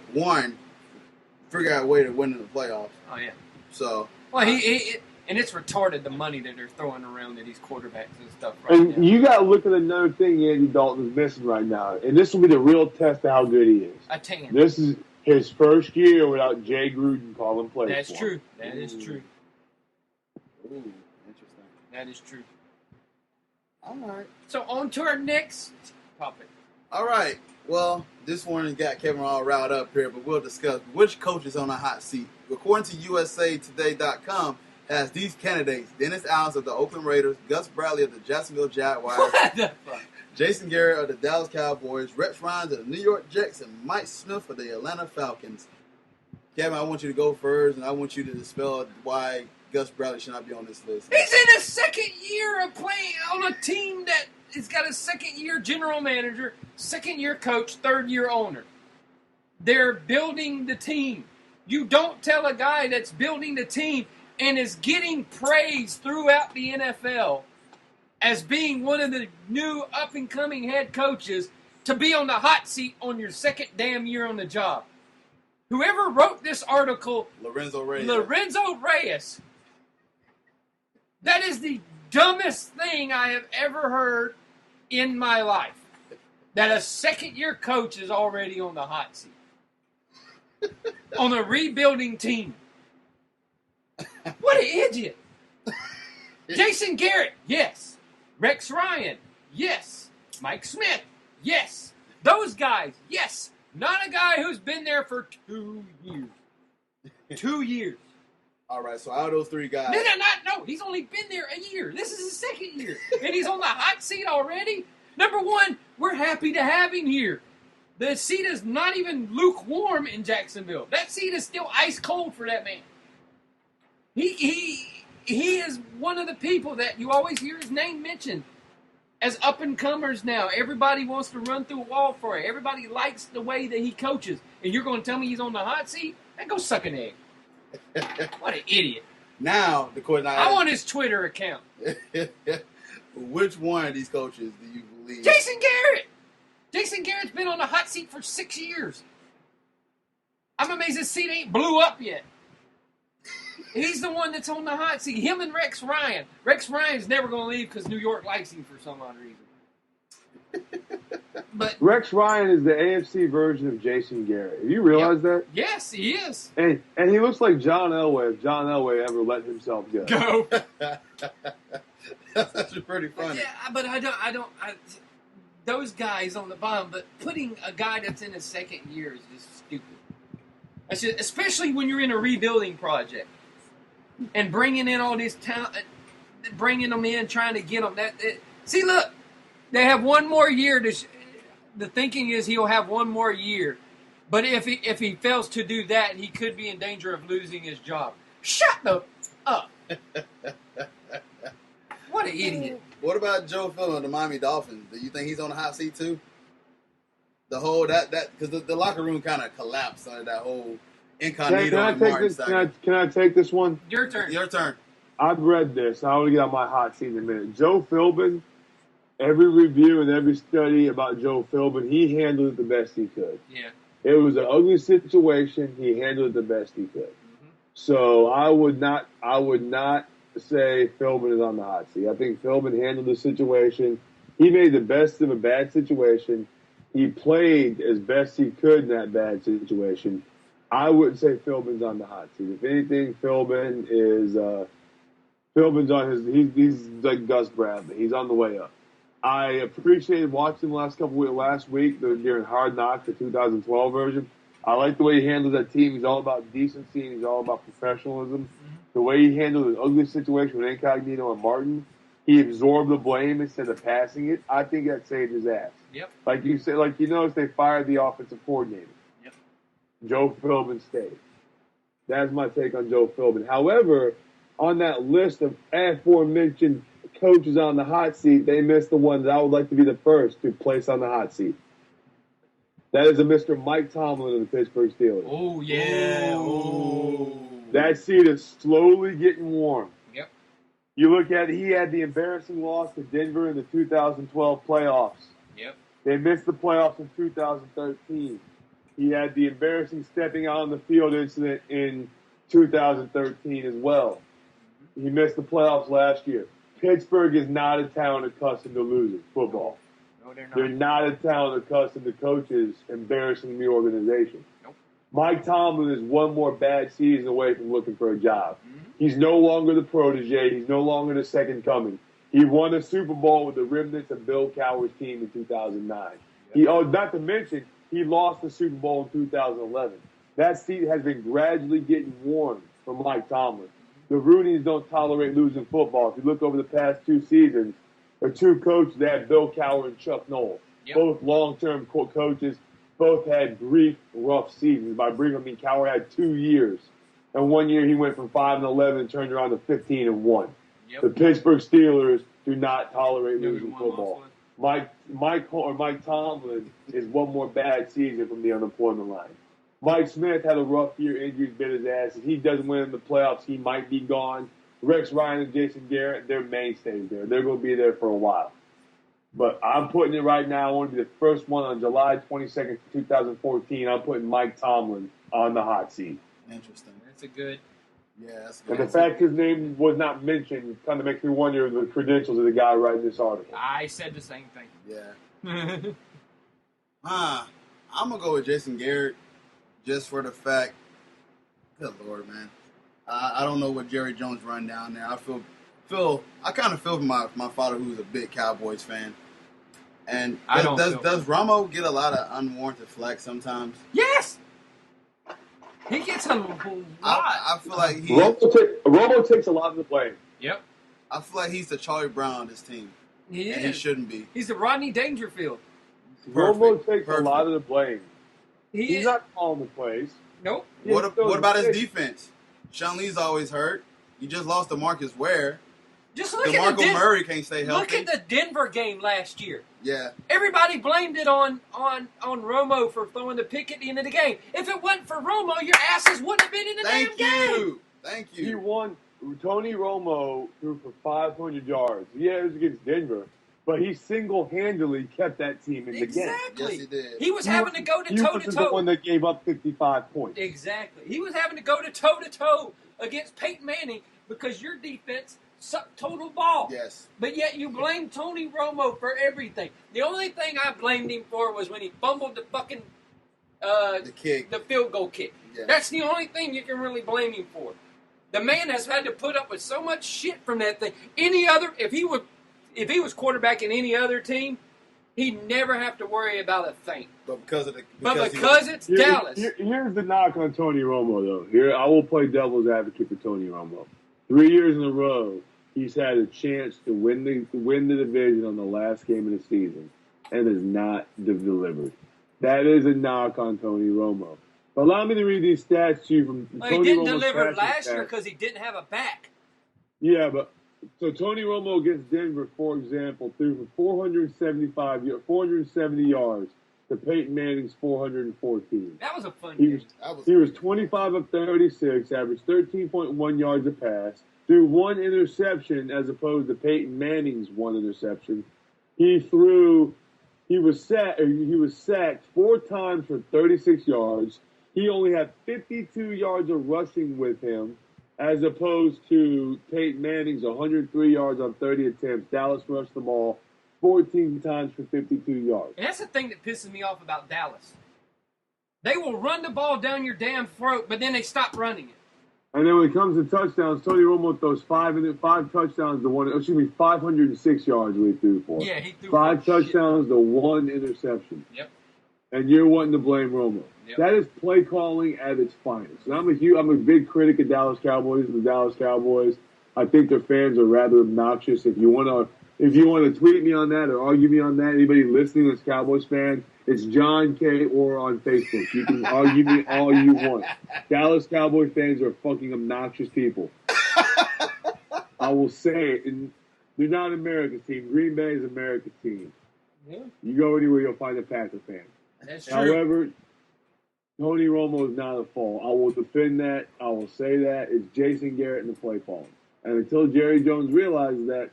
figure out a way to win in the playoffs. Oh yeah. So well, and it's retarded the money that they're throwing around at these quarterbacks and stuff right now. And you got to look at another thing Andy Dalton is missing right now, and this will be the real test of how good he is. A tan. This is his first year without Jay Gruden calling plays. That's true. That is true. Ooh, interesting. That is true. All right. So on to our next topic. All right. Well, this one got Kevin all riled up here, but we'll discuss which coach is on a hot seat. According to USAToday.com, has these candidates: Dennis Allen of the Oakland Raiders, Gus Bradley of the Jacksonville Jaguars, What the fuck? Jason Garrett of the Dallas Cowboys, Rex Ryan of the New York Jets, and Mike Smith of the Atlanta Falcons. Kevin, I want you to go first, and I want you to dispel why Gus Bradley should not be on this list. He's in his second year of playing on a team that has got a second-year general manager, second-year coach, third-year owner. They're building the team. You don't tell a guy that's building the team and is getting praise throughout the NFL as being one of the new up-and-coming head coaches to be on the hot seat on your second damn year on the job. Whoever wrote this article, Lorenzo Reyes, that is the dumbest thing I have ever heard in my life. That a second-year coach is already on the hot seat. On a rebuilding team. What an idiot. Jason Garrett, yes. Rex Ryan, yes. Mike Smith, yes. Those guys, yes. Not a guy who's been there for 2 years. 2 years. All right, so out of those three guys. No, he's only been there a year. This is his second year. And he's on the hot seat already? Number one, we're happy to have him here. The seat is not even lukewarm in Jacksonville. That seat is still ice cold for that man. He is one of the people that you always hear his name mentioned as up-and-comers now. Everybody wants to run through a wall for it. Everybody likes the way that he coaches. And you're going to tell me he's on the hot seat? Then go suck an egg. What an idiot. Now, the question I want his Twitter account. Which one of these coaches do you believe? Jason Garrett! Jason Garrett's been on the hot seat for 6 years. I'm amazed his seat ain't blew up yet. He's the one that's on the hot seat. Him and Rex Ryan. Rex Ryan's never going to leave because New York likes him for some odd reason. But Rex Ryan is the AFC version of Jason Garrett. Have you realized that? Yes, he is. And he looks like John Elway if John Elway ever let himself go. Go. That's actually pretty funny. Yeah, but I don't. Those guys on the bottom, but putting a guy that's in his second year is just stupid. That's just, especially when you're in a rebuilding project and bringing in all this talent, bringing them in, trying to get them. See, look, they have one more year. The thinking is he'll have one more year, but if he fails to do that, he could be in danger of losing his job. Shut up. What an idiot. What about Joe Philbin of the Miami Dolphins? Do you think he's on the hot seat too? The whole that because the locker room kind of collapsed under that whole incognito and Martin saga. Can I take this one? Your turn. Your turn. I've read this. I want to get on my hot seat in a minute. Joe Philbin, every review and every study about Joe Philbin, he handled it the best he could. Yeah. It was an ugly situation. He handled it the best he could. Mm-hmm. So I would not say Philbin is on the hot seat. I think Philbin handled the situation. He made the best of a bad situation. He played as best he could in that bad situation. I wouldn't say Philbin's on the hot seat. If anything, Philbin's on his. He's like Gus Bradley. He's on the way up. I appreciated watching the last week during Hard Knocks, the 2012 version. I like the way he handled that team. He's all about decency and he's all about professionalism. Mm-hmm. The way he handled an ugly situation with Incognito and Martin, he absorbed the blame instead of passing it. I think that saved his ass. Yep. Like you said, they fired the offensive coordinator. Yep. Joe Philbin stayed. That's my take on Joe Philbin. However, on that list of aforementioned coaches on the hot seat, they missed the one that I would like to be the first to place on the hot seat. That is a Mr. Mike Tomlin of the Pittsburgh Steelers. Oh, yeah. Oh. That seat is slowly getting warm. Yep. You look at it, he had the embarrassing loss to Denver in the 2012 playoffs. Yep. They missed the playoffs in 2013. He had the embarrassing stepping out on the field incident in 2013 as well. He missed the playoffs last year. Pittsburgh is not a town accustomed to losing football. No, they're not. They're not a town accustomed to coaches embarrassing the organization. Nope. Mike Tomlin is one more bad season away from looking for a job. He's no longer the protege. He's no longer the second coming. He won a Super Bowl with the remnants of Bill Cowher's team in 2009. Not to mention, he lost the Super Bowl in 2011. That seat has been gradually getting warm for Mike Tomlin. The Roonies don't tolerate losing football. If you look over the past two seasons, or two coaches, they had Bill Cowher and Chuck Noll. Yep. Both long-term coaches, both had brief, rough seasons. By brief, I mean Cowher had 2 years. And 1 year he went from 5-11 and turned around to 15-1. Yep. The Pittsburgh Steelers do not tolerate Never losing won, football. lost one. Mike Tomlin is one more bad season from the unemployment line. Mike Smith had a rough year, injuries bit his ass. If he doesn't win in the playoffs, he might be gone. Rex Ryan and Jason Garrett, they're mainstays there. They're going to be there for a while. But I'm putting it right now. I want to be the first one on July 22nd, 2014. I'm putting Mike Tomlin on the hot seat. Interesting. That's a good. Yeah, that's And good. the fact his name was not mentioned kind of makes me wonder the credentials of the guy writing this article. I said the same thing. Yeah. I'm going to go with Jason Garrett just for the fact, good Lord, man. I don't know what Jerry Jones run down there. I kind of feel for my father, who's a big Cowboys fan. And does Romo get a lot of unwarranted flack sometimes? Yes! He gets a lot. I feel like Romo takes a lot of the blame. Yep. I feel like he's the Charlie Brown of this team. He is. And he shouldn't be. He's the Rodney Dangerfield. Romo takes a lot of the blame. He's He's not calling the plays. Nope. What about his defense? Sean Lee's always hurt. You just lost to Marcus Ware. Just look DeMarco Murray can't stay healthy. Look at the Denver game last year. Yeah. Everybody blamed it on Romo for throwing the pick at the end of the game. If it wasn't for Romo, your asses wouldn't have been in the damn game. Thank you. He won. Tony Romo threw for 500 yards. Yeah, it was against Denver, but he single-handedly kept that team in the game. Exactly. Yes, he did. He was having to go to He wasn't the toe-to-toe. one that gave up 55 points. Exactly. He was having to go to toe-to-toe against Peyton Manning because your defense sucked total ball. Yes. But yet you blame Tony Romo for everything. The only thing I blamed him for was when he fumbled the fucking The kick. the field goal kick. Yeah. That's the only thing you can really blame him for. The man has had to put up with so much shit from that thing. If he was quarterback in any other team, he'd never have to worry about a thing. But because it's Dallas. Here's the knock on Tony Romo, though. Here, I will play devil's advocate for Tony Romo. 3 years in a row, he's had a chance to win the division on the last game of the season and has not delivered. That is a knock on Tony Romo. But allow me to read these stats to you from Tony He didn't Romo's deliver passing last year stats. because he didn't have a back. Yeah, but so Tony Romo against Denver, for example, threw for 470 yards to Peyton Manning's 414. That was a fun game. He was 25 of 36, averaged 13.1 yards a pass, threw one interception as opposed to Peyton Manning's one interception. He was sacked 4 times for 36 yards. He only had 52 yards of rushing with him, as opposed to Peyton Manning's 103 yards on 30 attempts. Dallas rushed the ball 14 times for 52 yards. And that's the thing that pisses me off about Dallas. They will run the ball down your damn throat, but then they stop running it. And then when it comes to touchdowns, Tony Romo throws 5 touchdowns to 506 yards he threw for. Yeah, he threw 5 touchdowns to 1 interception. Yep. And you're wanting to blame Romo. Yep. That is play calling at its finest. And I'm a big critic of Dallas Cowboys. The Dallas Cowboys, I think their fans are rather obnoxious. If you want If you want to tweet me on that or argue me on that, anybody listening that's Cowboys fan, it's John K. or on Facebook. You can argue me all you want. Dallas Cowboy fans are fucking obnoxious people. I will say it. And they're not America's team. Green Bay is America's team. Yeah. You go anywhere, you'll find a Packer fan. That's true. However, Tony Romo is not at fault. I will defend that. I will say that. It's Jason Garrett and the play calling. And until Jerry Jones realizes that,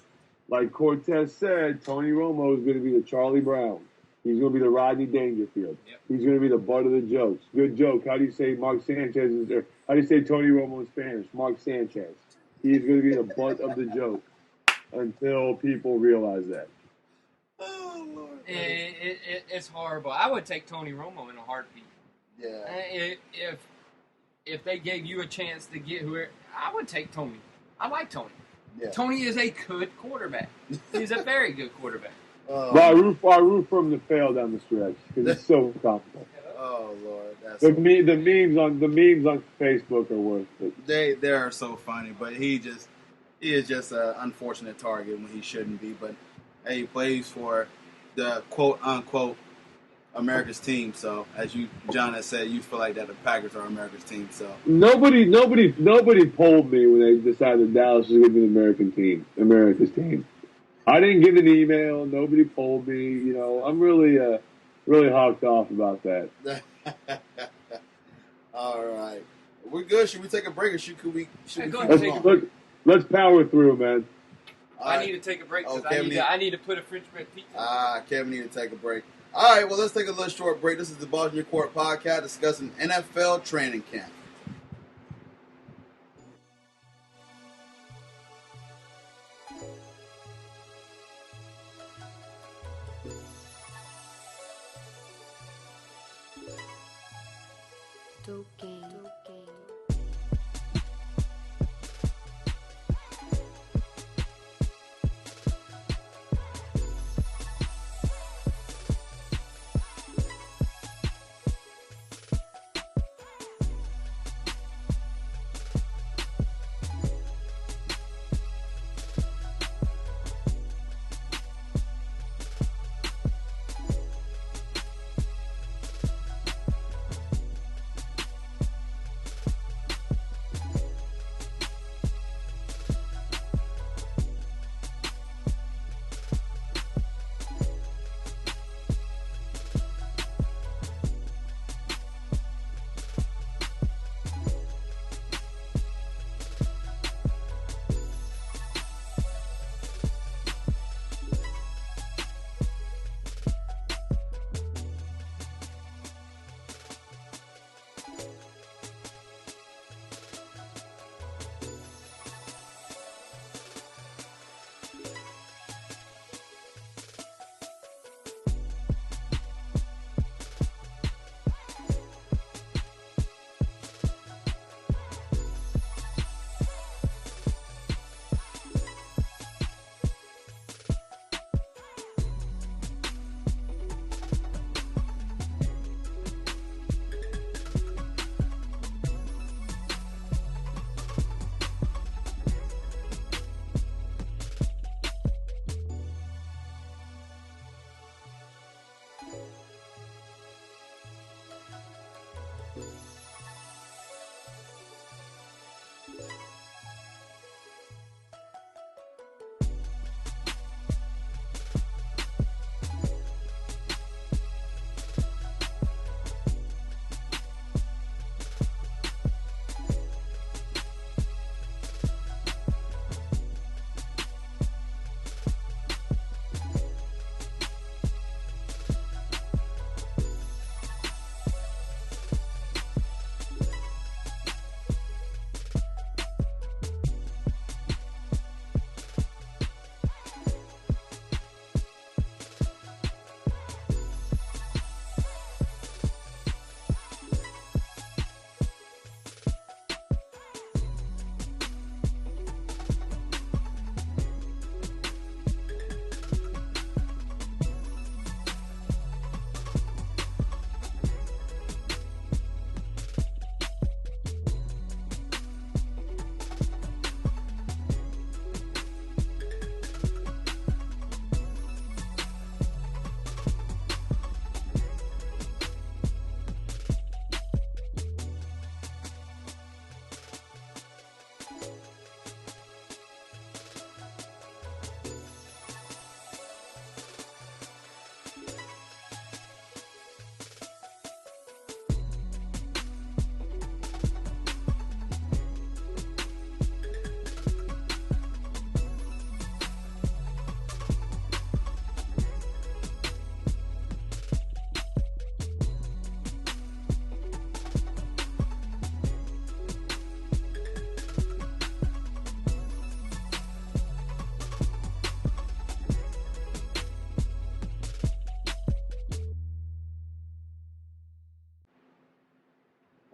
like Cortez said, Tony Romo is going to be the Charlie Brown. He's going to be the Rodney Dangerfield. Yep. He's going to be the butt of the jokes. Good joke. How do you say Mark Sanchez is there? How do you say Tony Romo in Spanish? Mark Sanchez. He's going to be the butt of the joke until people realize that. Oh, Lord. It's horrible. I would take Tony Romo in a heartbeat. Yeah. If they gave you a chance to get whoever, I would take Tony. I like Tony. Yeah. Tony is a good quarterback. He's a very good quarterback. But I root for him to fail down the stretch because it's so comfortable. Oh Lord, that's The memes on Facebook are worth it. they are so funny, but he is just an unfortunate target when he shouldn't be. But hey, he plays for the quote unquote America's team. So as John has said, you feel like that the Packers are America's team. So Nobody polled me when they decided Dallas was going to be America's team. I didn't get an email. Nobody polled me. You know, I'm really hawked off about that. All right, we're good. Should we take a break or should we? Go ahead and take a break. Let's power through, man. I need to take a break because I need to put a French bread pizza. Kevin need to take a break. All right, well, let's take a little short break. This is the Balls in Your Court podcast discussing NFL training camp.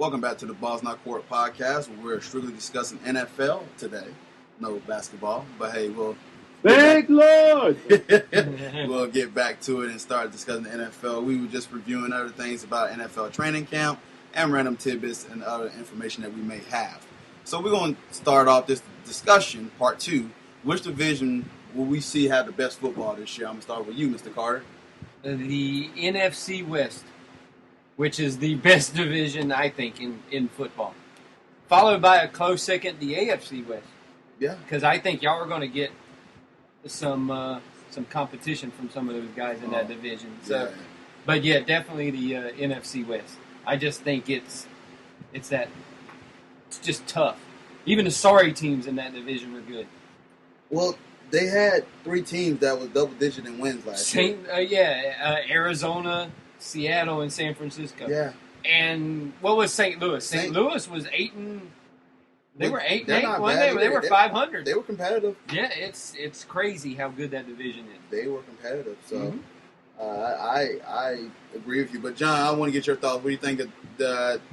Welcome back to the Balls Not Court podcast, where we're strictly discussing NFL today. No basketball, but hey, Thank Lord! we'll get back to it and start discussing the NFL. We were just reviewing other things about NFL training camp and random tidbits and other information that we may have. So we're going to start off this discussion, part 2. Which division will we see have the best football this year? I'm going to start with you, Mr. Carter. The NFC West, which is the best division, I think, in football. Followed by a close second, the AFC West. Yeah. Because I think y'all are going to get some competition from some of those guys in that division. So, Yeah. But yeah, definitely the NFC West. I just think it's just tough. Even the sorry teams in that division were good. Well, they had 3 teams that was double-digit in wins last year. Arizona, Seattle, and San Francisco. Yeah. And what was St. Louis? St. Louis was 8-. They were 8-8. They were 500. They were competitive. Yeah, it's crazy how good that division is. They were competitive. So I agree with you. But John, I want to get your thoughts. What do you think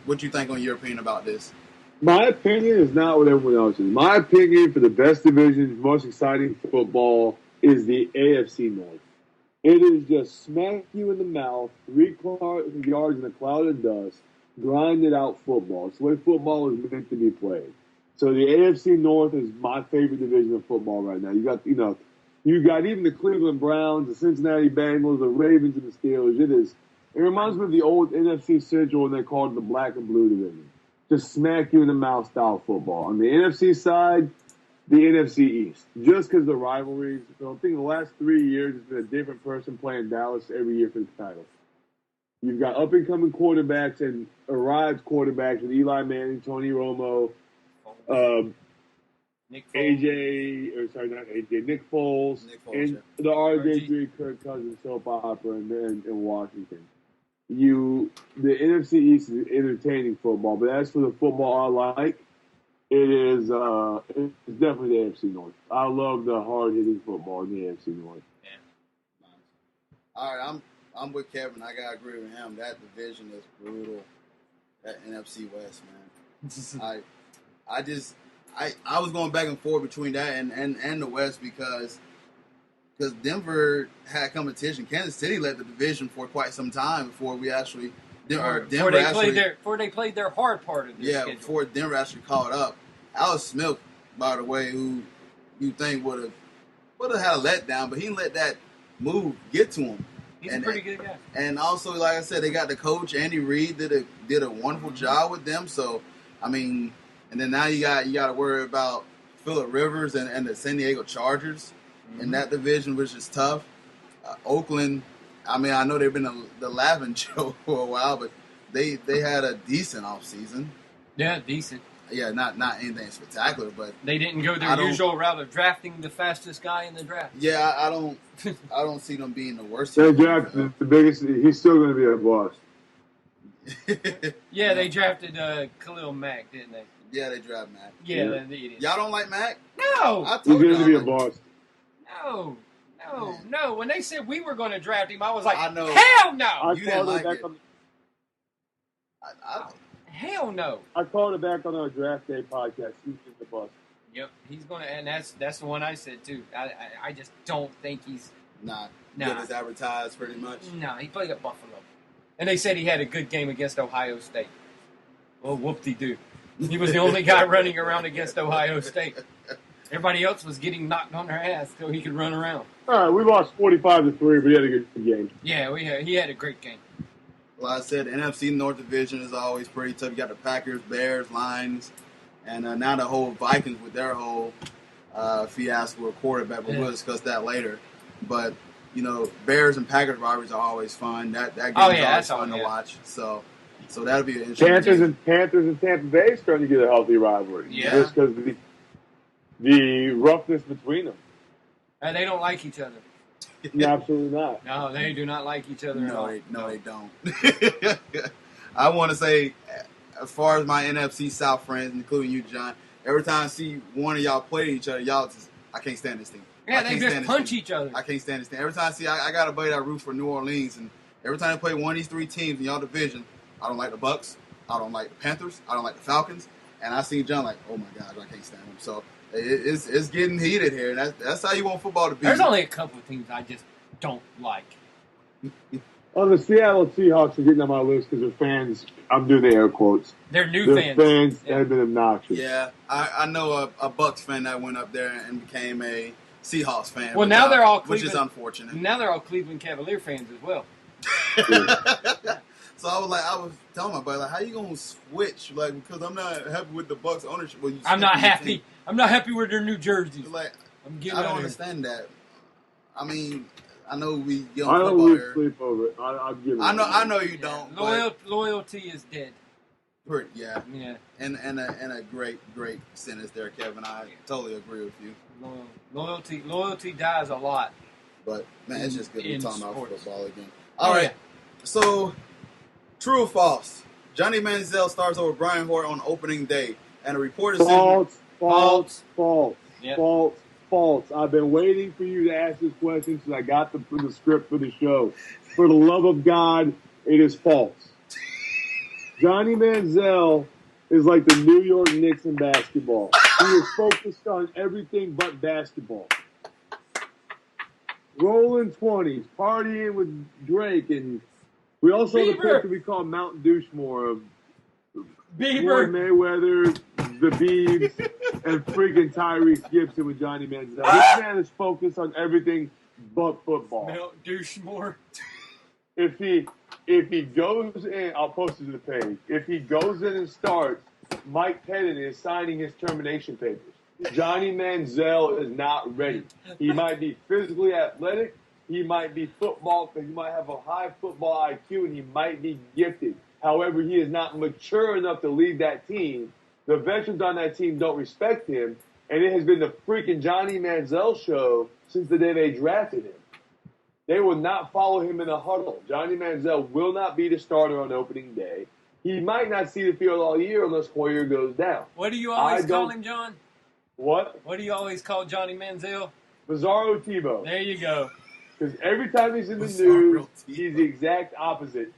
what you think on your opinion about this? My opinion is not what everyone else is. My opinion for the best division, most exciting football is the AFC North. It is just smack you in the mouth, 3 yards in a cloud of dust, grinded out football. It's the way football is meant to be played. So the AFC North is my favorite division of football right now. You got even the Cleveland Browns, the Cincinnati Bengals, the Ravens, and the Steelers. It reminds me of the old NFC Central when they called it the black and blue division. Just smack you in the mouth style football. On the NFC side, the NFC East. Just because the rivalries. So I think the last 3 years it's been a different person playing Dallas every year for the title. You've got up and coming quarterbacks and arrived quarterbacks with Eli Manning, Tony Romo, Nick Foles. Nick Foles, and the RJ3 Kirk Cousins soap opera in Washington. The NFC East is entertaining football, but as for the football I like, it's definitely the AFC North. I love the hard hitting football in the AFC North. Yeah. Nice. All right, I'm with Kevin. I gotta agree with him. That division is brutal. That NFC West, man. I was going back and forth between that and the West because Denver had competition. Kansas City led the division for quite some time before we actually Before they played their hard part of their schedule. Before Denver actually caught up. Alex Smith, by the way, who you think would have had a letdown, but he didn't let that move get to him. He's a pretty good guy. And also, like I said, they got the coach Andy Reid did a wonderful job with them. So, I mean, and then now you got to worry about Phillip Rivers and the San Diego Chargers in that division, which is tough. Oakland, I mean, I know they've been the laughing joke for a while, but they had a decent offseason. Yeah, decent. Yeah, not anything spectacular, but they didn't go their usual route of drafting the fastest guy in the draft. Yeah, I don't see them being the worst. They drafted the biggest. He's still going to be a boss. Yeah, they drafted Khalil Mack, didn't they? Yeah, they drafted Mack. Yeah, they did. Y'all don't like Mack? No. He's going to be a boss. No. When they said we were going to draft him, I was like, I know. Hell no. You didn't like it. Hell no. I called it back on our draft day podcast. He's in the bus. Yep, he's going to, and that's the one I said too. I just don't think he's not good as advertised, pretty much. No, he played at Buffalo, and they said he had a good game against Ohio State. Well, whoop-de-doo. He was the only guy running around against Ohio State. Everybody else was getting knocked on their ass so he could run around. All right, we lost 45-3, but he had a good game. Yeah, he had a great game. Like I said, the NFC North Division is always pretty tough. You got the Packers, Bears, Lions, and now the whole Vikings with their whole fiasco with quarterback. But we'll discuss that later. But, Bears and Packers rivalries are always fun. That game is always fun to watch. So that'll be an interesting Panthers and Tampa Bay starting to get a healthy rivalry. Yeah. Just because the roughness between them. And they don't like each other. Yeah, absolutely not. No, they do not like each other at all. No, they don't. I want to say, as far as my NFC South friends, including you, John, every time I see one of y'all play each other, I can't stand this team. Yeah, they just punch each other. I can't stand this team. Every time I see, I got a buddy that roots for New Orleans, and every time I play one of these 3 teams in y'all division, I don't like the Bucks, I don't like the Panthers. I don't like the Falcons. And I seen John like, oh my gosh, I can't stand him. So it's getting heated here. And that's how you want football to be. There's only a couple of teams I just don't like. Oh, the Seattle Seahawks are getting on my list because their fans, I'm doing the air quotes. They're new Their fans. fans have been obnoxious. Yeah, I know a Bucks fan that went up there and became a Seahawks fan. Well, now they're all which Cleveland, is unfortunate. Now they're all Cleveland Cavalier fans as well. So I was telling my buddy, like, how you gonna switch? Like, because I'm not happy with the Bucks ownership. Well, I'm not happy. I'm not happy with their new jerseys. Like, I don't understand that. I mean, I know we young I don't football lose here. sleep over it. I know you don't. Loyalty is dead. Yeah. And a great sentence there, Kevin. I totally agree with you. Loyalty dies a lot. But man, it's just good to be talking about football again. All All right. Yeah. So, true or false? Johnny Manziel starts over Brian Hoyer on opening day, and a reporter says False. Yep. False. I've been waiting for you to ask this question since I got the script for the show. For the love of God, it is false. Johnny Manziel is like the New York Knicks in basketball. He is focused on everything but basketball. Rolling 20s, partying with Drake, and we also have the character we call Mount Douchemore of Bieber, Mayweather, the Biebs, and freaking Tyrese Gibson with Johnny Manziel. This man is focused on everything but football. Mount Douchemore. If he goes in, I'll post it to the page. If he goes in and starts, Mike Pettit is signing his termination papers. Johnny Manziel is not ready. He might be physically athletic. He might be football. He might have a high football IQ, and he might be gifted. However, he is not mature enough to lead that team. The veterans on that team don't respect him, and it has been the freaking Johnny Manziel show since the day they drafted him. They will not follow him in a huddle. Johnny Manziel will not be the starter on opening day. He might not see the field all year unless Hoyer goes down. What do you always call him, John? What? What do you always call Johnny Manziel? Bizarro Tebow. There you go. Because every time he's in the news, he's the exact opposite.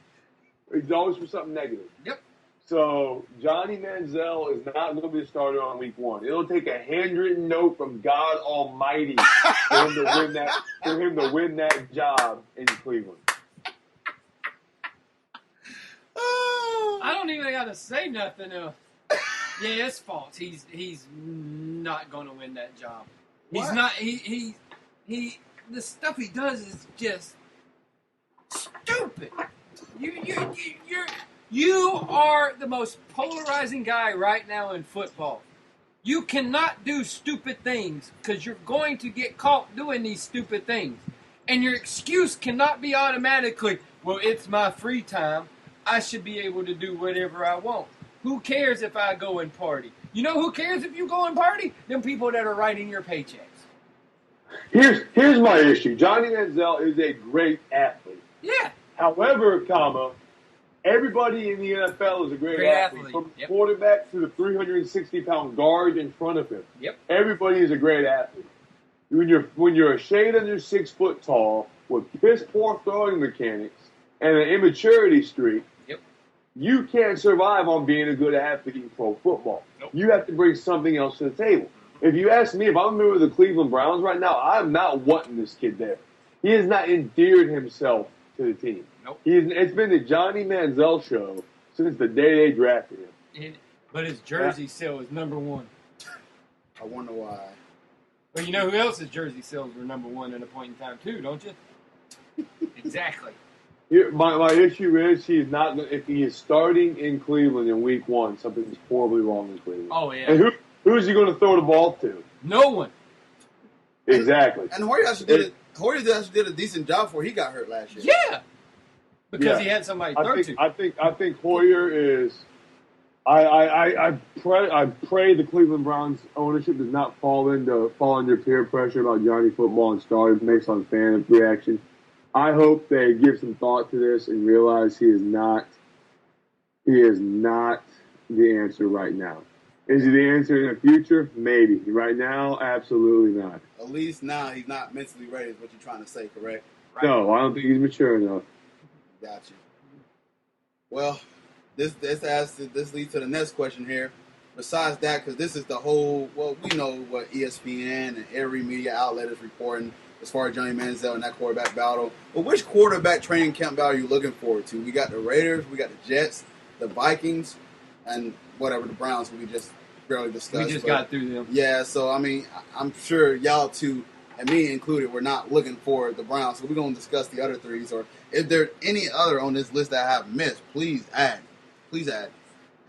He's always for something negative. Yep. So Johnny Manziel is not going to be the starter on week one. It'll take a handwritten note from God Almighty for him to win that job in Cleveland. I don't even got to say nothing else. Yeah, it's false. He's not going to win that job. He's not. He. The stuff he does is just stupid. You are the most polarizing guy right now in football. You cannot do stupid things because you're going to get caught doing these stupid things. And your excuse cannot be automatically, well, it's my free time. I should be able to do whatever I want. Who cares if I go and party? You know who cares if you go and party? Them people that are writing your paychecks. Here's my issue. Johnny Manziel is a great athlete. Yeah. However, everybody in the NFL is a great athlete. From the quarterback to the 360-pound guard in front of him. Yep. Everybody is a great athlete. When you're a shade under 6 foot tall with piss poor throwing mechanics and an immaturity streak, you can't survive on being a good athlete in pro football. Nope. You have to bring something else to the table. If you ask me, if I'm a member of the Cleveland Browns right now, I'm not wanting this kid there. He has not endeared himself to the team. Nope. It's been the Johnny Manziel show since the day they drafted him. But his jersey sale is number one. I wonder why. Well, you know who else's jersey sales were number one at a point in time too, don't you? Exactly. My issue is if he is starting in Cleveland in week one, something's horribly wrong in Cleveland. Oh, yeah. And who is he going to throw the ball to? No one. Exactly. And Hoyer actually did a decent job before he got hurt last year. Yeah. Because he had somebody to throw to. I think Hoyer is. I pray the Cleveland Browns ownership does not fall under peer pressure about Johnny football and start based on fan reaction. I hope they give some thought to this and realize he is not the answer right now. Is he the answer in the future? Maybe. Right now, absolutely not. At least now he's not mentally ready is what you're trying to say, correct? Right. No, I don't think he's mature enough. Got you. Well, this leads to the next question here. Besides that, because this is the whole, well, we know what ESPN and every media outlet is reporting as far as Johnny Manziel and that quarterback battle. But which quarterback training camp battle are you looking forward to? We got the Raiders, we got the Jets, the Vikings, and whatever, the Browns we just barely discussed. We just got through them. Yeah, so, I mean, I'm sure y'all two, and me included, we're not looking for the Browns. So we're going to discuss the other threes. Or if there's any other on this list that I have missed, please add. Please add.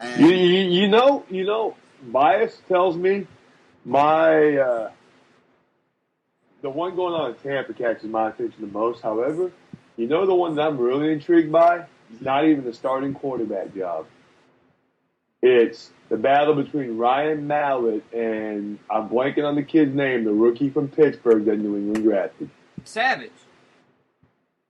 And You know, bias tells me the one going on in Tampa catches my attention the most. However, you know the one that I'm really intrigued by? It's not even the starting quarterback job. It's the battle between Ryan Mallett and I'm blanking on the kid's name, the rookie from Pittsburgh that New England drafted. Savage.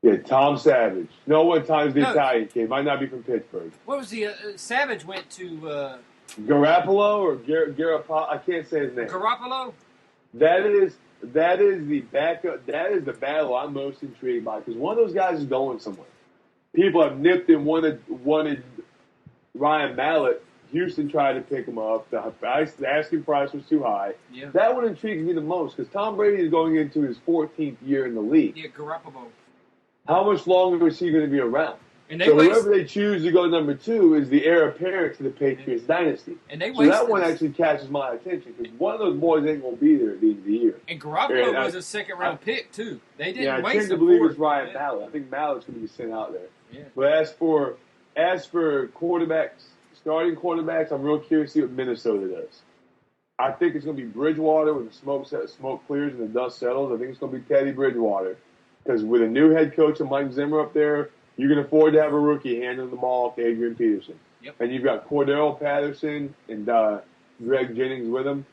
Yeah, Tom Savage. No one times the Italian kid. Might not be from Pittsburgh. What was he? Savage went to Garoppolo or Garoppolo? I can't say his name. Garoppolo. That is the backup. That is the battle I'm most intrigued by because one of those guys is going somewhere. People have nipped and wanted Ryan Mallett. Houston tried to pick him up. The asking price was too high. Yeah. That one intrigues me the most because Tom Brady is going into his 14th year in the league. Yeah, Garoppolo. How much longer is he going to be around? And they so whoever they choose to go number 2 is the heir apparent to the Patriots dynasty. And they so that one actually catches my attention because one of those boys ain't going to be there at the end of the year. And Garoppolo was a second-round pick, too. They didn't waste him. I tend to believe it's Ryan Mallett. I think Mallett's going to be sent out there. Yeah. But as for quarterbacks, starting quarterbacks, I'm real curious to see what Minnesota does. I think it's going to be Bridgewater when the smoke clears and the dust settles. I think it's going to be Teddy Bridgewater. Because with a new head coach and Mike Zimmer up there, you can afford to have a rookie handing the ball off to Adrian Peterson. Yep. And you've got Cordell Patterson and Greg Jennings with him.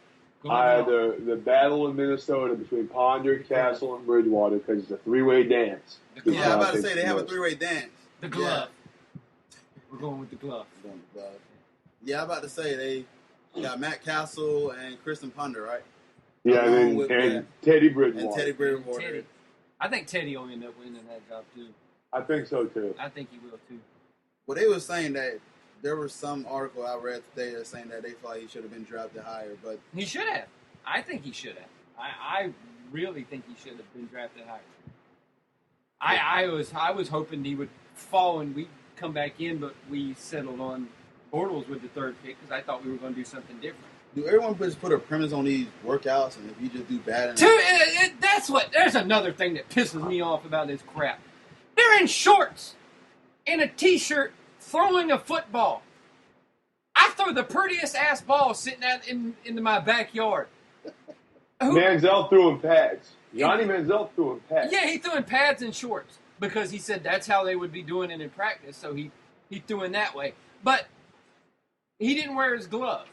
The battle in Minnesota between Ponder, Castle, and Bridgewater because it's a three-way dance. Yeah, I'm about to say they have a three-way dance. The glove. We're going with the glove. Yeah, I'm about to say they got Matt Castle and Kristen Ponder, right? Yeah, and Teddy Bridgewater. And Teddy Bridgewater. I think Teddy will end up winning that job, too. I think so, too. I think he will, too. Well, they were saying that there was some article I read today that's saying that they thought he should have been drafted higher, but he should have. I think he should have. I really think he should have been drafted higher. I was hoping he would fall and we'd come back in, but we settled on Bortles with the third pick because I thought we were going to do something different. Do everyone just put a premise on these workouts, and if you just do bad? There's another thing that pisses me off about this crap. They're in shorts and a T-shirt throwing a football. I throw the prettiest ass ball sitting out into my backyard. Manziel threw in pads. Johnny Manziel threw in pads. Yeah, he threw in pads and shorts because he said that's how they would be doing it in practice, so he threw in that way. But he didn't wear his glove.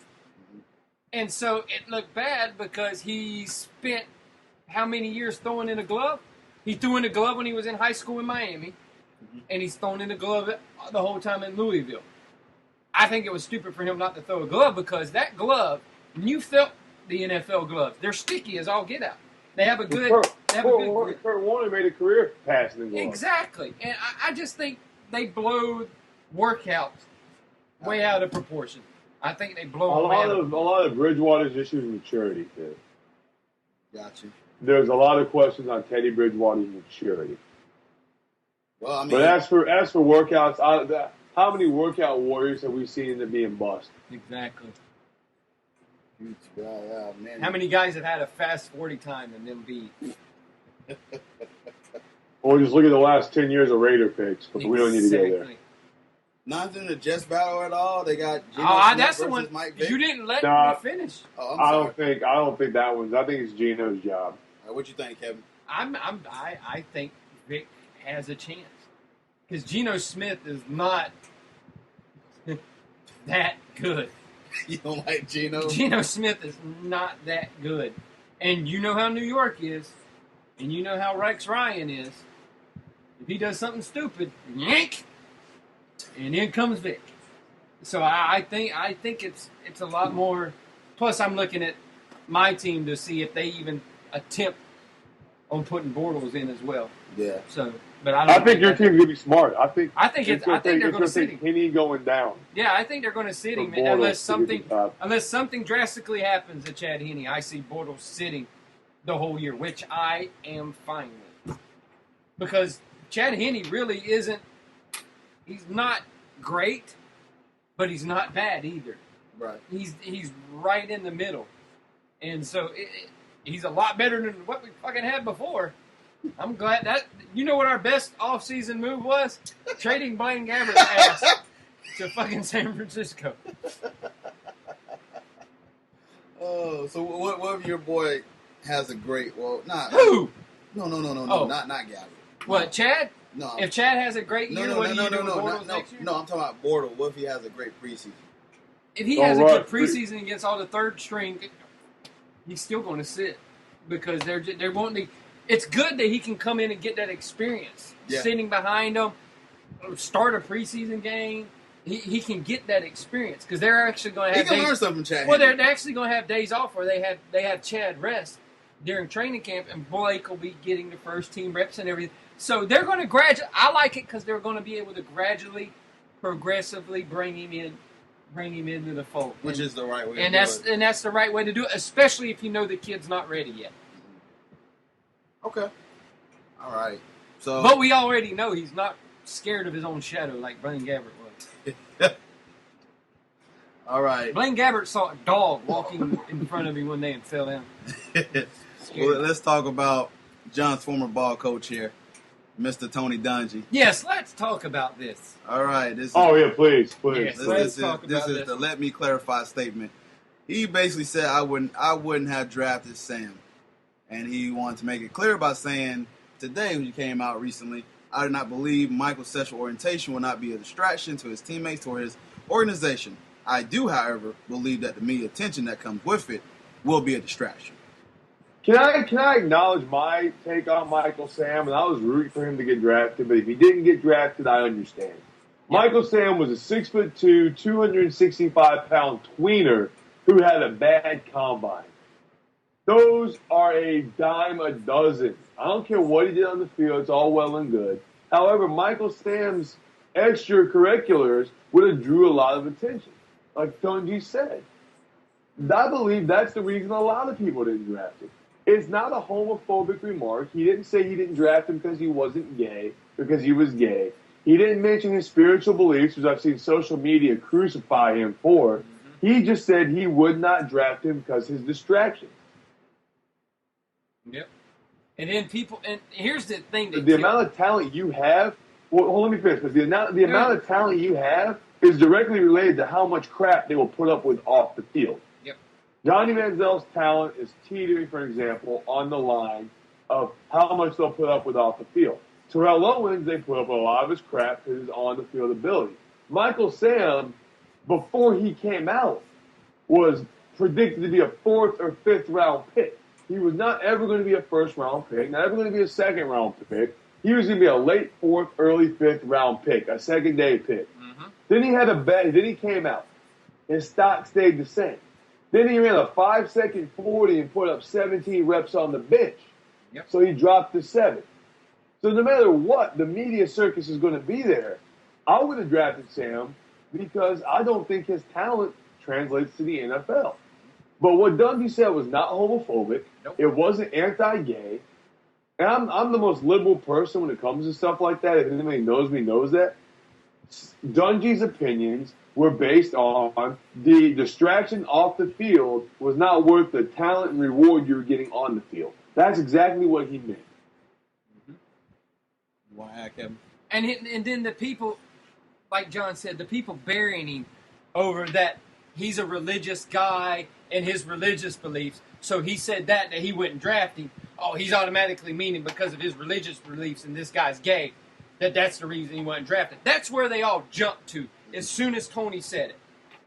And so it looked bad because he spent how many years throwing in a glove? He threw in a glove when he was in high school in Miami, and he's thrown in a glove the whole time in Louisville. I think it was stupid for him not to throw a glove because that glove, when you felt the NFL gloves, they're sticky as all get out. They have a good grip. Kurt Warner made a career passing the glove. Exactly. And I just think they blow workouts way out of proportion. I think they blow a lot of Bridgewater's issues with maturity, too. Gotcha. There's a lot of questions on Teddy Bridgewater's maturity. Well, I mean, but as for workouts, how many workout warriors have we seen that being bust? Exactly. Yeah, man. How many guys have had a fast 40 time and then beat? Or just look at the last 10 years of Raider picks, but we don't need to go there. Not in the Jets battle at all. They got that's the one Mike Vick. You didn't let me finish. Oh, I don't think that one's. I think it's Geno's job. What you think, Kevin? I think Vic has a chance because Geno Smith is not that good. You don't like Geno? Geno Smith is not that good, and you know how New York is, and you know how Rex Ryan is. If he does something stupid, yank. And in comes Vic. So I think it's a lot more. Plus, I'm looking at my team to see if they even attempt on putting Bortles in as well. Yeah. So but I don't. I think your team's gonna be smart. I think I think it's they're gonna going to sit take him. Penny going down. Yeah, I think they're going to sit For him Bortles unless to get the job. Yeah, I think they're going to sit For him Bortles to get the job. unless something drastically happens to Chad Henne. I see Bortles sitting the whole year, which I am fine with, because Chad Henne really isn't. He's not great, but he's not bad either. Right. He's right in the middle, and so he's a lot better than what we fucking had before. I'm glad that what our best off-season move was? Trading Blaine Gabbert's ass to fucking San Francisco. Oh, so what if your boy has a great? Well, not Who? No, Oh. not Gabbert. What, No. Chad? No. If Chad has a great year, what do you do with Bortles next year? No, I'm talking about Bortles. What if he has a great preseason? If he has a good preseason against all the third string, he's still going to sit because they're wanting to. It's good that he can come in and get that experience, sitting behind them, start a preseason game. He can get that experience because they're actually going to have. He can learn something from Chad. Well, they're actually going to have days off where they have Chad rest during training camp, and Blake will be getting the first team reps and everything. So they're going to gradually. I like it because they're going to be able to gradually, progressively bring him into the fold, which is the right way. And that's the right way to do it, especially if you know the kid's not ready yet. Okay. All right. So, but we already know he's not scared of his own shadow like Blaine Gabbert was. All right. Blaine Gabbert saw a dog walking in front of him one day and fell down. Well, let's talk about John's former ball coach here, Mr. Tony Dungy. Yes, let's talk about this. All right. Please. Yes, let's talk about this is the let me clarify statement. He basically said I wouldn't have drafted Sam. And he wanted to make it clear by saying, today when he came out recently, I do not believe Michael's sexual orientation will not be a distraction to his teammates or his organization. I do, however, believe that the media attention that comes with it will be a distraction. Can I acknowledge my take on Michael Sam? And I was rooting for him to get drafted, but if he didn't get drafted, I understand. Yeah. Michael Sam was a 6'2", 265-pound tweener who had a bad combine. Those are a dime a dozen. I don't care what he did on the field. It's all well and good. However, Michael Sam's extracurriculars would have drew a lot of attention, like Dungy said. I believe that's the reason a lot of people didn't draft him. It's not a homophobic remark. He didn't say he didn't draft him because he wasn't gay, because he was gay. He didn't mention his spiritual beliefs, which I've seen social media crucify him for. He just said he would not draft him because his distraction. Yep. And then and here's the thing. The amount of talent you have, well, let me finish. But the amount of talent you have is directly related to how much crap they will put up with off the field. Yep. Johnny Manziel's talent is teetering, for example, on the line of how much they'll put up with off the field. Terrell Owens, they put up with a lot of his crap because his on-the-field ability. Michael Sam, before he came out, was predicted to be a 4th or 5th round pick. He was not ever going to be a first-round pick, not ever going to be a second-round pick. He was going to be a late 4th, early 5th round pick, a second-day pick. Mm-hmm. Then he had then he came out. His stock stayed the same. Then he ran a 5-second 40 and put up 17 reps on the bench. Yep. So he dropped to 7. So no matter what, the media circus is going to be there. I would have drafted Sam because I don't think his talent translates to the NFL. But what Dungy said was not homophobic. Nope. It wasn't anti-gay. And I'm the most liberal person when it comes to stuff like that. If anybody knows me, knows that. Dungy's opinions were based on the distraction off the field was not worth the talent and reward you were getting on the field. That's exactly what he meant. Why, Kevin? And then the people, like John said, the people burying him over that he's a religious guy and his religious beliefs. So he said that he wouldn't draft him. Oh, he's automatically meaning because of his religious beliefs and this guy's gay, that's the reason he wasn't drafted. That's where they all jumped to as soon as Tony said it.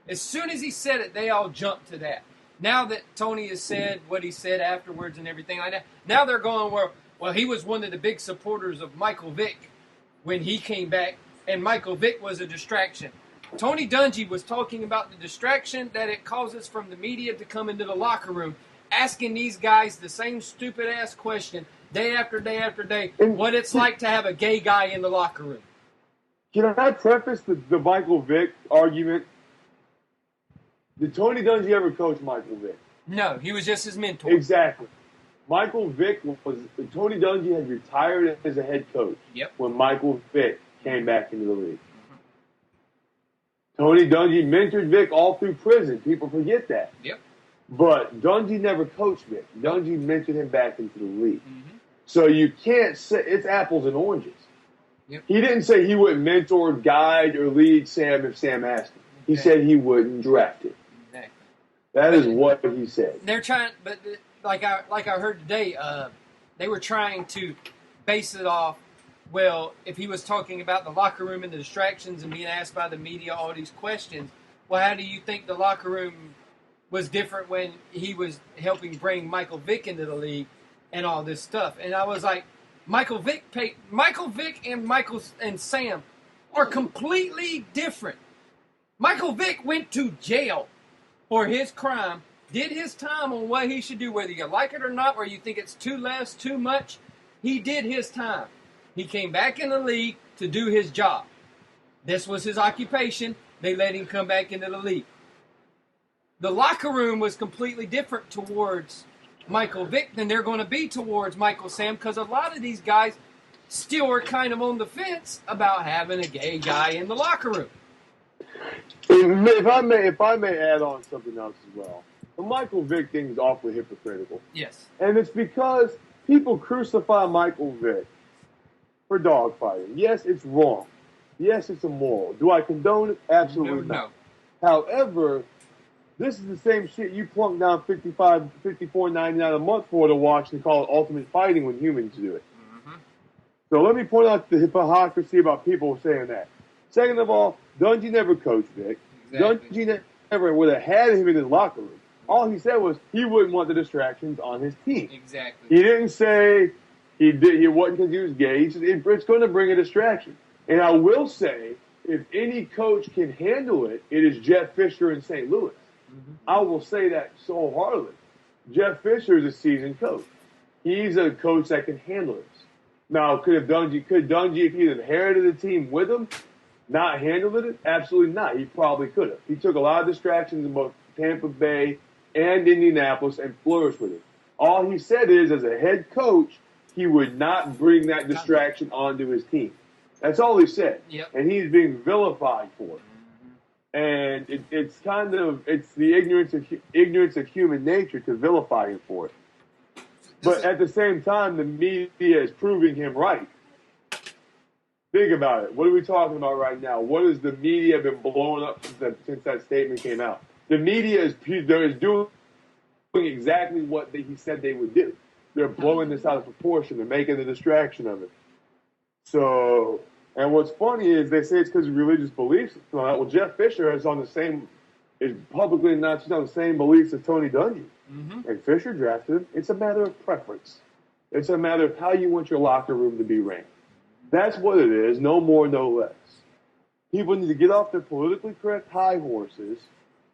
As soon as he said it, they all jumped to that. Now that Tony has said what he said afterwards and everything like that, now they're going, well, he was one of the big supporters of Michael Vick when he came back, and Michael Vick was a distraction. Tony Dungy was talking about the distraction that it causes from the media to come into the locker room, asking these guys the same stupid-ass question day after day after day, And what it's like to have a gay guy in the locker room. Can I preface the Michael Vick argument? Did Tony Dungy ever coach Michael Vick? No, he was just his mentor. Exactly. Michael Vick Tony Dungy had retired as a head coach when Michael Vick came back into the league. Tony Dungy mentored Vick all through prison. People forget that. Yep. But Dungy never coached Vick. Dungy mentored him back into the league. So you can't say it's apples and oranges. Yep. He didn't say he wouldn't mentor, guide, or lead Sam if Sam asked him. He said he wouldn't draft him. Exactly. That is what he said. They're trying, but like I heard today, they were trying to base it off. Well, if he was talking about the locker room and the distractions and being asked by the media all these questions, well, how do you think the locker room was different when he was helping bring Michael Vick into the league and all this stuff? And I was like, Michael Vick and Sam are completely different. Michael Vick went to jail for his crime, did his time on what he should do, whether you like it or not, or you think it's too less, too much. He did his time. He came back in the league to do his job. This was his occupation. They let him come back into the league. The locker room was completely different towards Michael Vick than they're going to be towards Michael Sam, because a lot of these guys still are kind of on the fence about having a gay guy in the locker room. If I may add on something else as well, the Michael Vick thing is awfully hypocritical. Yes. And it's because people crucify Michael Vick for dogfighting. Yes, it's wrong. Yes, it's immoral. Do I condone it? Absolutely not. However, this is the same shit you plunk down $54.99 a month for to watch and call it ultimate fighting when humans do it. So let me point out the hypocrisy about people saying that. Second of all, Dungy never coached Vic. Exactly. Dungy never would have had him in his locker room. All he said was he wouldn't want the distractions on his team. Exactly. He didn't say he wasn't because he was gay. He said it's going to bring a distraction. And I will say, if any coach can handle it, it is Jeff Fisher in St. Louis. I will say that so heartily. Jeff Fisher is a seasoned coach. He's a coach that can handle this. Now, could Dungy, if he had inherited the team with him, not handled it? Absolutely not. He probably could have. He took a lot of distractions in both Tampa Bay and Indianapolis and flourished with it. All he said is, as a head coach, he would not bring that distraction onto his team. That's all he said. Yep. And he's being vilified for it. And it's the ignorance of human nature to vilify him for it. But at the same time, the media is proving him right. Think about it. What are we talking about right now? What has the media been blowing up since that statement came out? The media is doing exactly what he said they would do. They're blowing this out of proportion. They're making a distraction of it. So, and what's funny is they say it's because of religious beliefs. Well, Jeff Fisher is publicly announced on the same beliefs as Tony Dungy. And Fisher drafted him. It's a matter of preference. It's a matter of how you want your locker room to be ran. That's what it is, no more, no less. People need to get off their politically correct high horses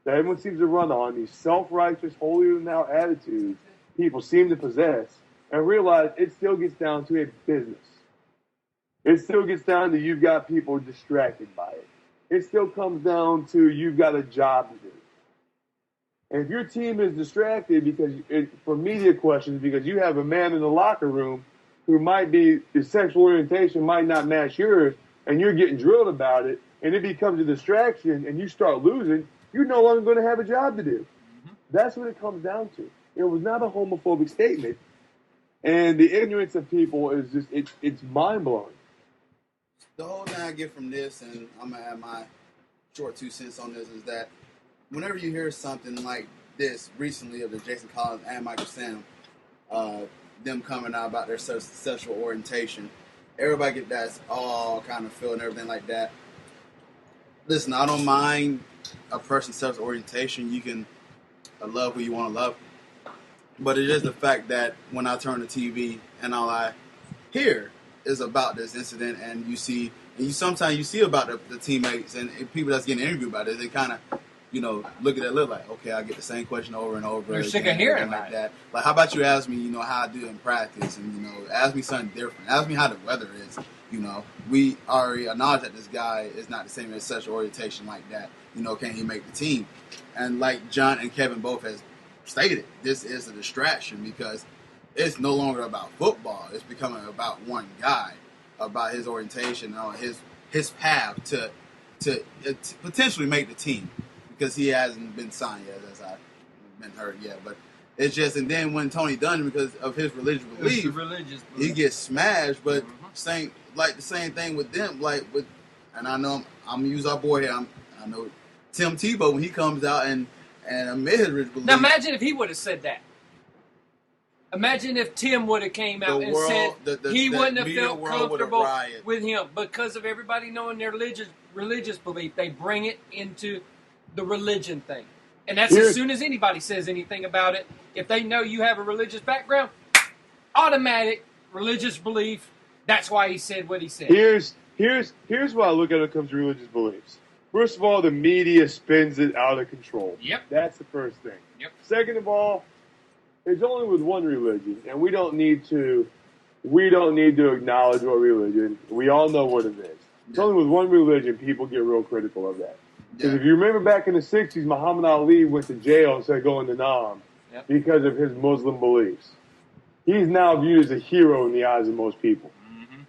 that everyone seems to run on, these self-righteous, holier-than-thou attitudes people seem to possess, and realize it still gets down to a business. It still gets down to you've got people distracted by it. It still comes down to you've got a job to do. And if your team is distracted for media questions because you have a man in the locker room who his sexual orientation might not match yours, and you're getting drilled about it, and it becomes a distraction, and you start losing, you're no longer going to have a job to do. That's what it comes down to. It was not a homophobic statement. And the ignorance of people is just, it's mind-blowing. The whole thing I get from this, and I'm going to add my short 2 cents on this, is that whenever you hear something like this recently of the Jason Collins and Michael Sam, them coming out about their sexual orientation, everybody get that all kind of feeling, everything like that. Listen, I don't mind a person's sexual orientation. You can love who you want to love. But it is the fact that when I turn the TV and all I hear is about this incident, and sometimes you see about the teammates and people that's getting interviewed about it, they kind of look at it, look like, okay, I get the same question over and over. You're again, sick of hearing like that. Like, how about you ask me, how I do in practice, and ask me something different. Ask me how the weather is. We already acknowledge that this guy is not the same as such orientation like that. Can he make the team? And like John and Kevin both has stated, this is a distraction because it's no longer about football. It's becoming about one guy, about his orientation, his path to potentially make the team, because he hasn't been signed yet, as I've been heard yet. But it's just, and then when Tony Dunn, because of his religious belief, he gets smashed. But the same thing with them, and I know I'm gonna use our boy here. I know Tim Tebow, when he comes out and admit his religious belief. Now imagine if he would have said that. Imagine if Tim would have came out and said he wouldn't have felt comfortable with him because of everybody knowing their religious belief. They bring it into the religion thing. And that's as soon as anybody says anything about it. If they know you have a religious background, automatic religious belief. That's why he said what he said. Here's why I look at it when it comes to religious beliefs. First of all, the media spins it out of control. Yep. That's the first thing. Yep. Second of all, it's only with one religion, and we don't need to acknowledge what religion. We all know what it is. It's only with one religion people get real critical of that. Because if you remember back in the 60s, Muhammad Ali went to jail instead of going to Nam because of his Muslim beliefs. He's now viewed as a hero in the eyes of most people. Mm-hmm.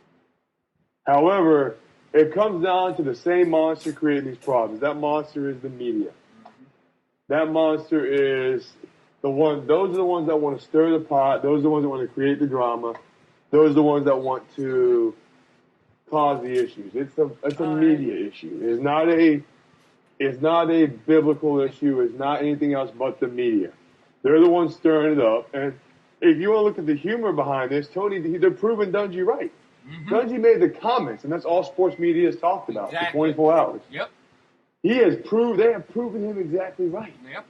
However, it comes down to the same monster creating these problems. That monster is the media. Mm-hmm. That monster is those are the ones that want to stir the pot. Those are the ones that want to create the drama. Those are the ones that want to cause the issues. It's a media issue. It's not a biblical issue. It's not anything else but the media. They're the ones stirring it up. And if you want to look at the humor behind this, Tony, they're proving Dungy right. Mm-hmm. Dungy made the comments, and that's all sports media has talked about for 24 hours. Yep. They have proven him exactly right. Yep.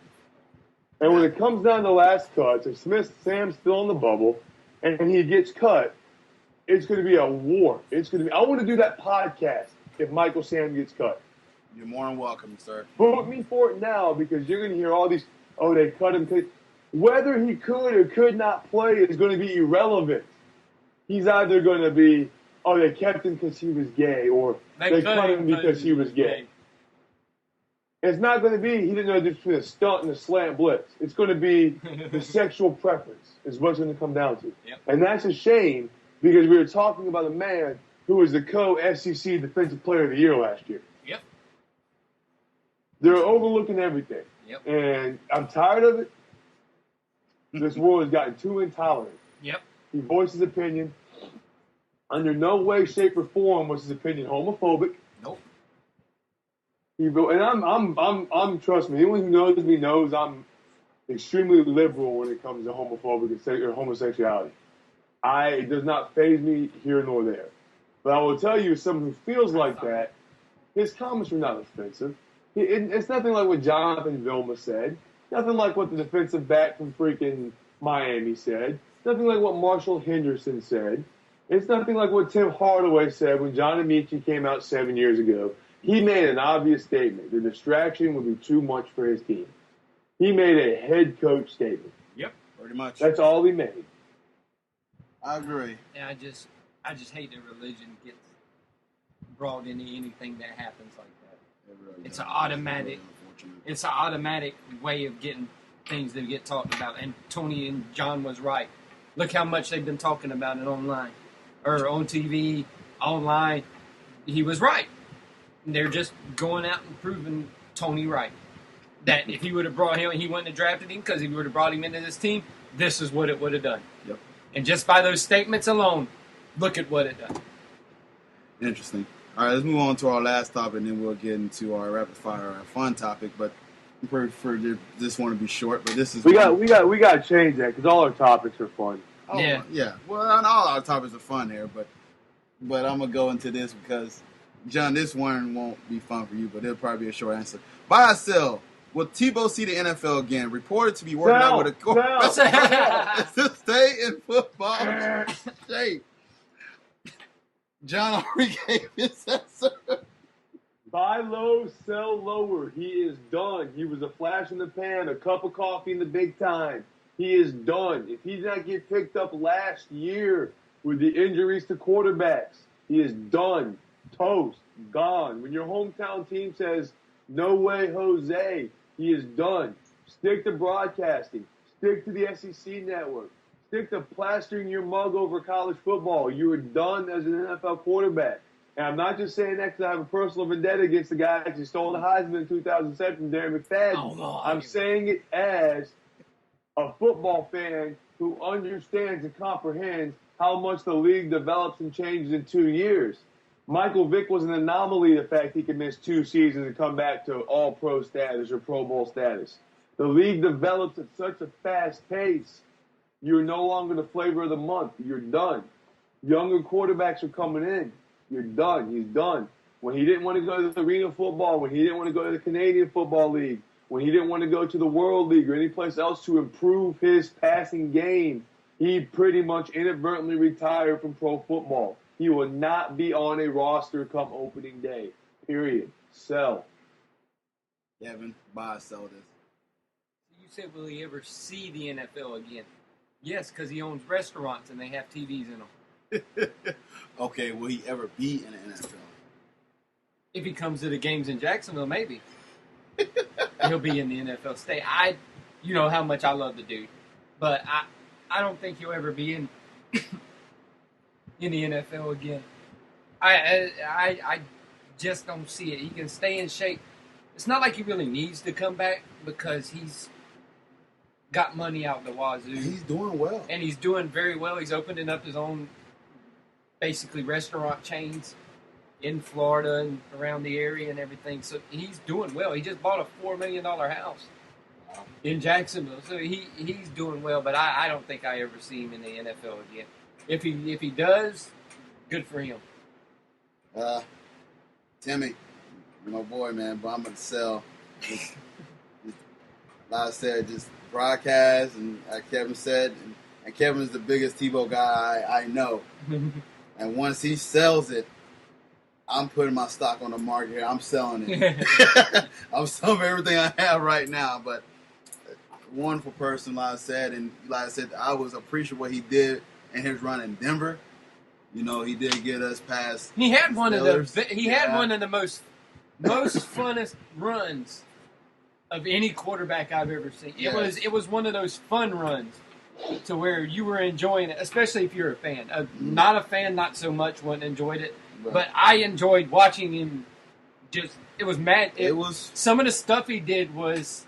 And when it comes down to last cuts, if Sam's still in the bubble and he gets cut, it's going to be a war. I want to do that podcast if Michael Sam gets cut. You're more than welcome, sir. Vote me for it now, because you're going to hear all these, they cut him. Whether he could or could not play is going to be irrelevant. He's either going to be, they kept him because he was gay, or they cut him because he was gay. It's not going to be, he didn't know the difference between a stunt and a slant blitz. It's going to be the sexual preference is what it's going to come down to. Yep. And that's a shame, because we were talking about a man who was the co-SEC Defensive Player of the Year last year. Yep. They're overlooking everything. Yep. And I'm tired of it. This world has gotten too intolerant. Yep. He voiced his opinion. Under no way, shape, or form was his opinion homophobic. Nope. And I'm trust me, anyone who knows me knows I'm extremely liberal when it comes to homophobic or homosexuality. It does not faze me here nor there. But I will tell you, as someone who feels like that, his comments were not offensive. It's nothing like what Jonathan Vilma said. Nothing like what the defensive back from freaking Miami said. Nothing like what Marshall Henderson said. It's nothing like what Tim Hardaway said when John Amici came out 7 years ago. He made an obvious statement. The distraction would be too much for his team. He made a head coach statement. Yep, pretty much. That's all he made. I agree. And I just hate that religion gets brought into anything that happens like that. Really it's an automatic. It's an automatic way of getting things that get talked about. And Tony and John was right. Look how much they've been talking about it online, or on TV, online. He was right. They're just going out and proving Tony right. That if he would have brought him, he wouldn't have drafted him, because if he would have brought him into this team, this is what it would have done. Yep. And just by those statements alone, look at what it done. Interesting. All right, let's move on to our last topic, and then we'll get into our rapid fire, our fun topic. But for this one to be short, but this is we got to change that, because all our topics are fun. Oh, yeah. Well, not all our topics are fun here, but I'm gonna go into this because, John, this one won't be fun for you, but it'll probably be a short answer. Buy or sell? Will Tebow see the NFL again? Reported to be working out with a coach to stay in football shape. John already gave his answer. Buy low, sell lower. He is done. He was a flash in the pan, a cup of coffee in the big time. He is done. If he did not get picked up last year with the injuries to quarterbacks, he is done. Toast. Gone. When your hometown team says, no way, Jose, he is done. Stick to broadcasting. Stick to the SEC network. Stick to plastering your mug over college football. You are done as an NFL quarterback. And I'm not just saying that because I have a personal vendetta against the guy who stole the Heisman in 2007 from Darren McFadden. Oh, no, I'm saying it as a football fan who understands and comprehends how much the league develops and changes in 2 years. Michael Vick was an anomaly, the fact he could miss 2 seasons and come back to all-pro status or Pro Bowl status. The league develops at such a fast pace. You're no longer the flavor of the month. You're done. Younger quarterbacks are coming in. You're done. He's done. When he didn't want to go to the Arena Football, when he didn't want to go to the Canadian Football League, when he didn't want to go to the World League or any place else to improve his passing game, he pretty much inadvertently retired from pro football. He will not be on a roster come opening day. Period. Sell. Kevin, buy or sell this. You said, will he ever see the NFL again? Yes, because he owns restaurants and they have TVs in them. Okay, will he ever be in the NFL? If he comes to the games in Jacksonville, maybe. He'll be in the NFL. You know how much I love the dude. But I don't think he'll ever be in the NFL again. I just don't see it. He can stay in shape. It's not like he really needs to come back because he's got money out the wazoo. He's doing well. And he's doing very well. He's opening up his own, basically, restaurant chains in Florida and around the area and everything. So he's doing well. He just bought a $4 million house in Jacksonville. So he's doing well, but I don't think I ever see him in the NFL again. If he does, good for him. Timmy, you're my boy, man, but I'm going to sell. Like I said, just broadcast, and like Kevin said, and Kevin's the biggest Tebow guy I know. And once he sells it, I'm putting my stock on the market here. I'm selling it. I'm selling everything I have right now. But wonderful person, like I said, and like I said, I was appreciative what he did in his run in Denver. You know, he did get us past. He had one Steelers. had one of the most funnest runs of any quarterback I've ever seen. Yes. It was one of those fun runs to where you were enjoying it, especially if you're a fan. Not a fan, not so much, wouldn't enjoyed it. Right. But I enjoyed watching him. It was mad. It was some of the stuff he did was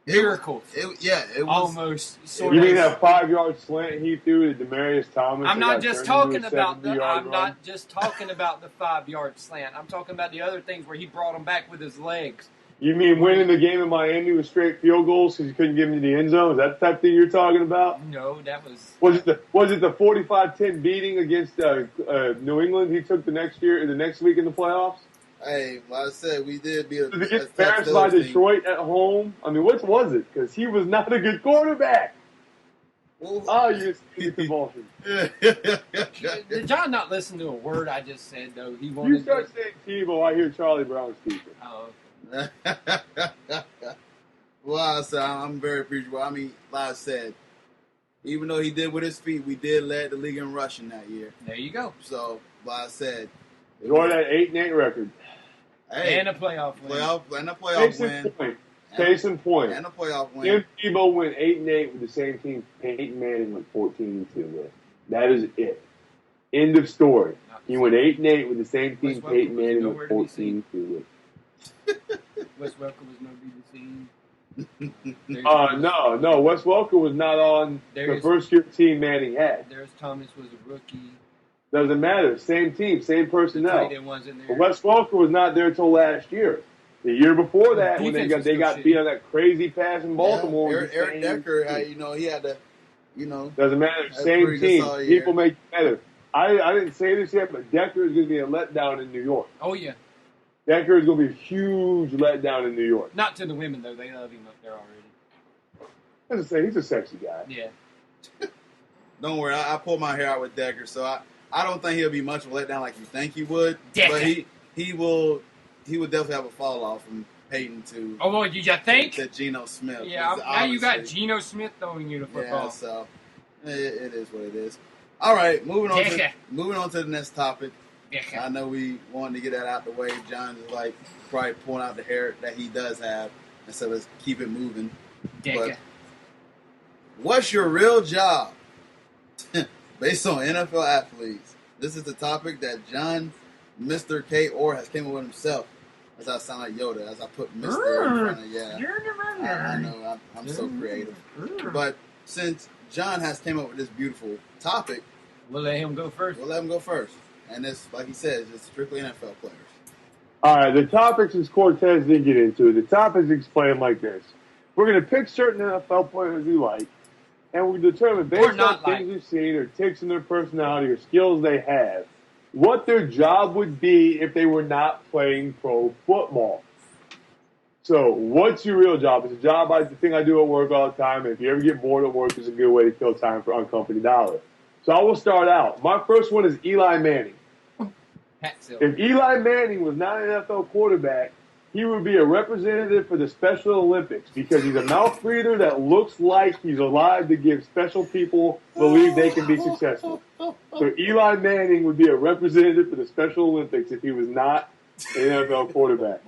miracles. It was Almost. Sort You of. mean that 5-yard slant he threw to Demaryius Thomas? I'm not just talking about the. I'm run? not just talking about the 5-yard slant. I'm talking about the other things where he brought them back with his legs. You mean winning the game in Miami with straight field goals because you couldn't get him to the end zone? Is that the type of thing you're talking about? No, that was. Was it the 45-10 beating against New England he took the next week in the playoffs? Hey, like I said, we did beat a Did he get embarrassed by Detroit at home? I mean, what was it? Because he was not a good quarterback. Oh, you get convulsions. Did John not listen to a word I just said, though? He wanted You start saying Tebow, I hear Charlie Brown speaking. Oh, Well, I said, I'm very appreciative. I mean, like I said, even though he did with his feet, we did lead the league in rushing that year. there you go. So, like I said, Enjoy that 8-8 record. hey, And a playoff win. Case in point. And a playoff win. Tim Tebow went 8-8 with the same team Peyton Manning went 14-2 with. That is it. End of story. He went 8-8 with the same team Peyton Manning went 14-2 with. Wes Welker was no be seen. No. Wes Welker was not on the first-year team Manning had. There's Thomas was a rookie. Doesn't matter. Same team, same personnel. Tight end wasn't there. But Wes Welker was not there until last year. The year before that, when they got beat on that crazy pass in Baltimore. Yeah, Eric Decker, he had to, Doesn't matter. Same team. People make it better. I didn't say this yet, but Decker is going to be a letdown in New York. Oh, yeah. Decker is going to be a huge letdown in New York. Not to the women, though. They love him up there already. As I say, he's a sexy guy. Yeah. Don't worry, I pulled my hair out with Decker, so I don't think he'll be much of a letdown like you think he would. Decker. But he will he would definitely have a fall off from Peyton to. Oh, well, you think? To Geno Smith. Yeah, now you got Geno Smith throwing you the football. Yeah, so it is what it is. All right, moving on to the next topic. I know we wanted to get that out the way. John is like probably pulling out the hair that he does have, and so let's keep it moving. But what's your real job based on NFL athletes? This is the topic that John, Mr. K. Orr has came up with himself. As I sound like Yoda, as I put Mr. in front of, I know, I'm so creative. But since John has came up with this beautiful topic, we'll let him go first. And it's, like he says, it's strictly NFL players. All right, the topic, since Cortez didn't get into it, the topic is explained like this. We're going to pick certain NFL players we like, and we determine based on things we've seen or ticks in their personality or skills they have, what their job would be if they were not playing pro football. So, what's your real job? It's a job, the thing I do at work all the time. And if you ever get bored at work, it's a good way to kill time for uncompany dollar. So, I will start out. My first one is Eli Manning. If Eli Manning was not an NFL quarterback, he would be a representative for the Special Olympics because he's a mouth breather that looks like he's alive to give special people believe they can be successful. So Eli Manning would be a representative for the Special Olympics if he was not an NFL quarterback.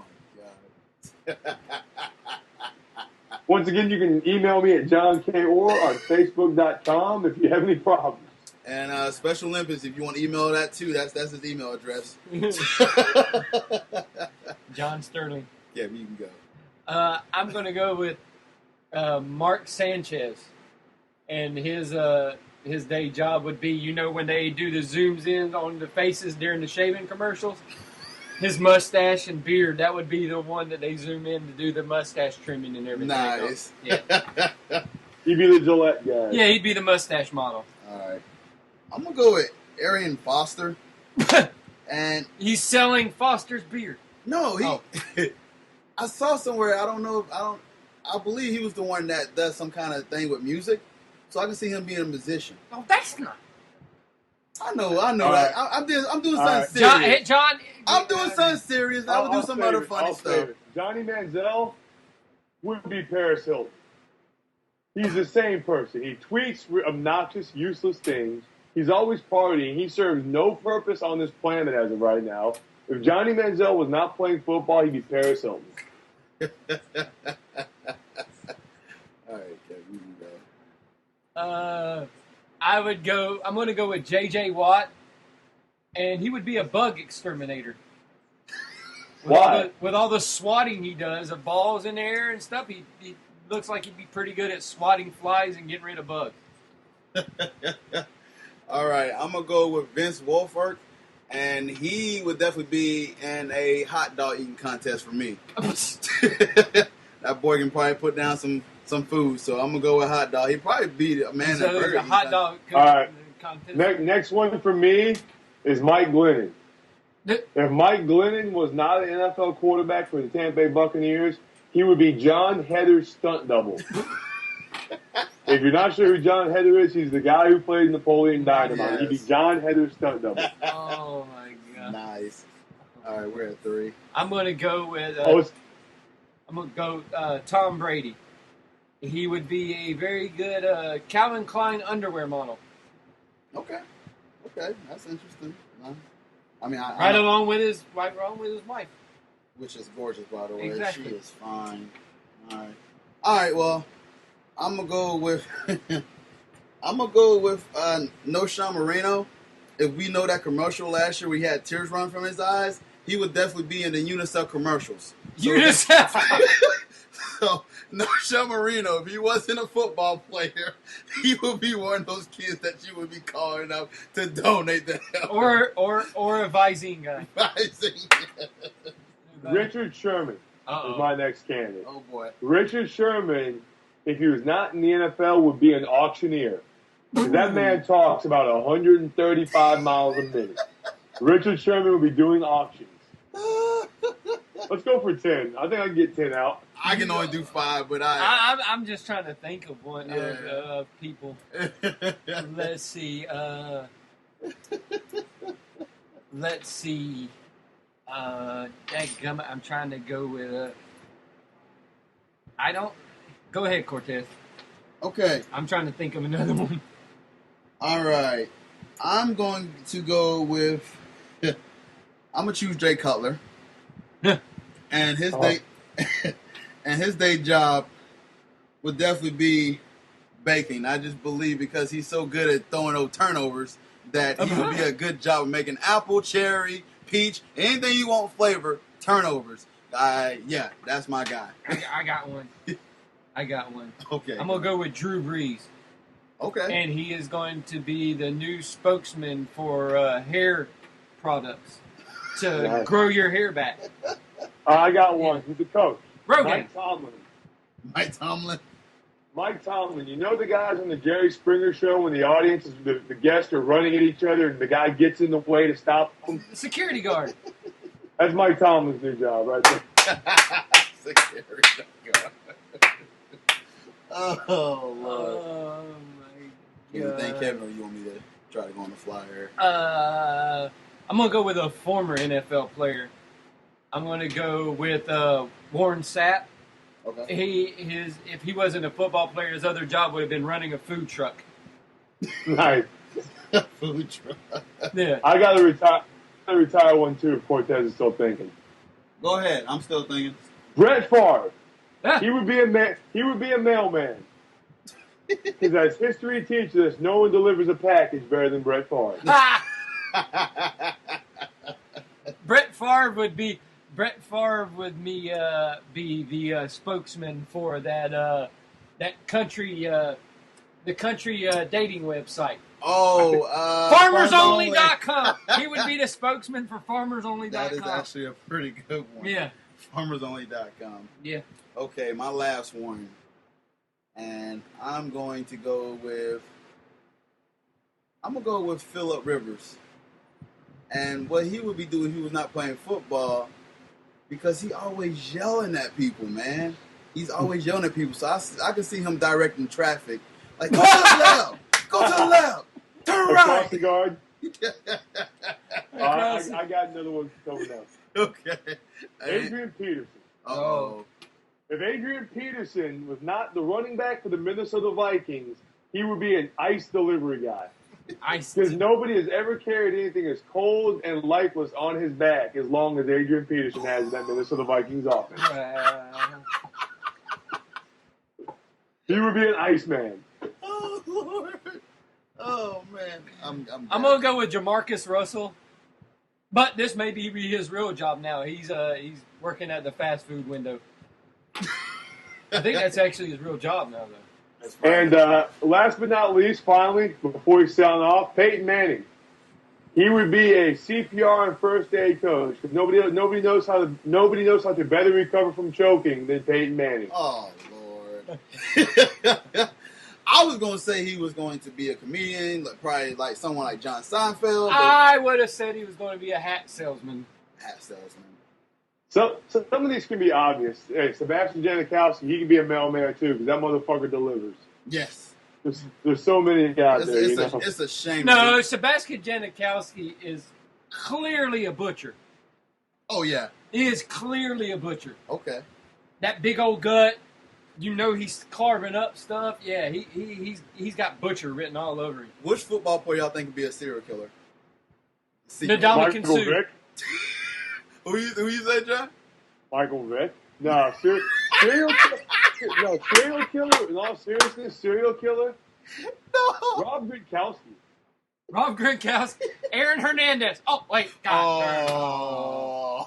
Once again, you can email me at johnkorr on facebook.com if you have any problems. And Special Olympics, if you want to email that too, that's his email address. John Sterling. Yeah, you can go. I'm going to go with Mark Sanchez, and his day job would be, when they do the zooms in on the faces during the shaving commercials, his mustache and beard, that would be the one that they zoom in to do the mustache trimming and everything. Nice. Yeah. He'd be the Gillette guy. Yeah, he'd be the mustache model. All right. I'm going to go with Arian Foster. And he's selling Foster's beard. No, I saw somewhere, I believe he was the one that does some kind of thing with music. So I can see him being a musician. No, that's not. I know that. I'm doing something serious. John, I'm doing something serious. I would do some other funny stuff. Johnny Manziel would be Paris Hilton. He's the same person. He tweets obnoxious, useless things. He's always partying. He serves no purpose on this planet as of right now. If Johnny Manziel was not playing football, he'd be Paris Hilton. All right, Kevin, you can go. I'm going to go with J.J. Watt, and he would be a bug exterminator. Why? With all the swatting he does of balls in the air and stuff, he looks like he'd be pretty good at swatting flies and getting rid of bugs. All right, I'm going to go with Vince Wilfork, and he would definitely be in a hot dog eating contest for me. That boy can probably put down some food, so I'm going to go with hot dog. He'd probably be a man that burger. A hot dog contest. Next one for me is Mike Glennon. If Mike Glennon was not an NFL quarterback for the Tampa Bay Buccaneers, he would be John Hetter's stunt double. If you're not sure who John Heder is, he's the guy who played Napoleon Dynamite. Yes. He'd be John Hetter's stunt double. Oh, my God. Nice. All right, we're at 3. I'm going to go with Tom Brady. He would be a very good Calvin Klein underwear model. Okay, that's interesting. Along with his wife, which is gorgeous, by the way. Exactly. She is fine. All right. Well, I'm gonna go with Noshawn Moreno. If we know that commercial last year where he had tears run from his eyes, he would definitely be in the Unicef commercials. Unicef. So Noshawn Moreno, if he wasn't a football player, he would be one of those kids that you would be calling up to donate to help. Or a Visine guy. Richard Sherman is my next candidate. Oh boy. Richard Sherman, if he was not in the NFL, would be an auctioneer. That man talks about 135 miles a minute. Richard Sherman would be doing auctions. Let's go for 10. I think I can get 10 out. I can only do 5, but I'm just trying to think of one of people. Let's see. Dadgummit, I'm trying to go with. I don't. Go ahead, Cortez. Okay. I'm trying to think of another one. All right. I'm going to go with. I'm gonna choose Jay Cutler, and his day, and his day job would definitely be baking. I just believe because he's so good at throwing those turnovers that he would be a good job of making apple, cherry, peach, anything you want flavor turnovers. Yeah, that's my guy. I got one. I got one. Okay. I'm going to go with Drew Brees. Okay. And he is going to be the new spokesman for hair products to grow your hair back. I got one. He's the coach. Rogan. Mike Tomlin. Mike Tomlin. Mike Tomlin. You know the guys on the Jerry Springer show when the audience, the guests are running at each other and the guy gets in the way to stop them? Security guard. That's Mike Tomlin's new job right there. Security guard. Oh, Lord. Oh, my You God. think, Kevin, or you want me to try to go on the fly here? I'm going to go with a former NFL player. I'm going to go with Warren Sapp. Okay. If he wasn't a football player, his other job would have been running a food truck. Nice. Food truck. Yeah. I got to retire one too if Cortez is still thinking. Go ahead. I'm still thinking. Brett Favre. Ah. He would be a mailman. Because as history teaches us, no one delivers a package better than Brett Favre. Brett Favre would be the spokesman for that country the country dating website. Oh, FarmersOnly.com. He would be the spokesman for FarmersOnly.com. That is actually a pretty good one. Yeah. FarmersOnly.com. Yeah. Okay, my last one. And I'm going to go with Phillip Rivers. And what he would be doing, he was not playing football because he always yelling at people, man. He's always yelling at people. So I can see him directing traffic. Like, go to the left. Go to the left. Turn right. Across the guard. I got another one coming up. Okay. Adrian Peterson. Oh. If Adrian Peterson was not the running back for the Minnesota Vikings, he would be an ice delivery guy. Because nobody has ever carried anything as cold and lifeless on his back as long as Adrian Peterson has in that Minnesota Vikings offense. He would be an Iceman. Oh, Lord. Oh, man. I'm going to go with Jamarcus Russell. But this may be his real job now. He's working at the fast food window. I think that's actually his real job now, though. And last but not least, finally, before we sign off, Peyton Manning. He would be a CPR and first aid coach because nobody knows how to better recover from choking than Peyton Manning. Oh, Lord. I was going to say he was going to be a comedian, probably like someone like John Seinfeld. I would have said he was going to be a hat salesman. Hat salesman. So some of these can be obvious. Hey, Sebastian Janikowski, he can be a mailman too because that motherfucker delivers. Yes. There's so many out there. It's a shame. No, Sebastian Janikowski is clearly a butcher. Oh, yeah. He is clearly a butcher. Okay. That big old gut, you know he's carving up stuff. Yeah, he's got butcher written all over him. Which football player y'all think would be a serial killer? Ndamukong Suh. Who you say, John? Michael Vick. No, serial killer. No, serial killer. In all seriousness, serial killer. No. Rob Gronkowski. Rob Gronkowski. Aaron Hernandez. Oh, wait. God. Oh.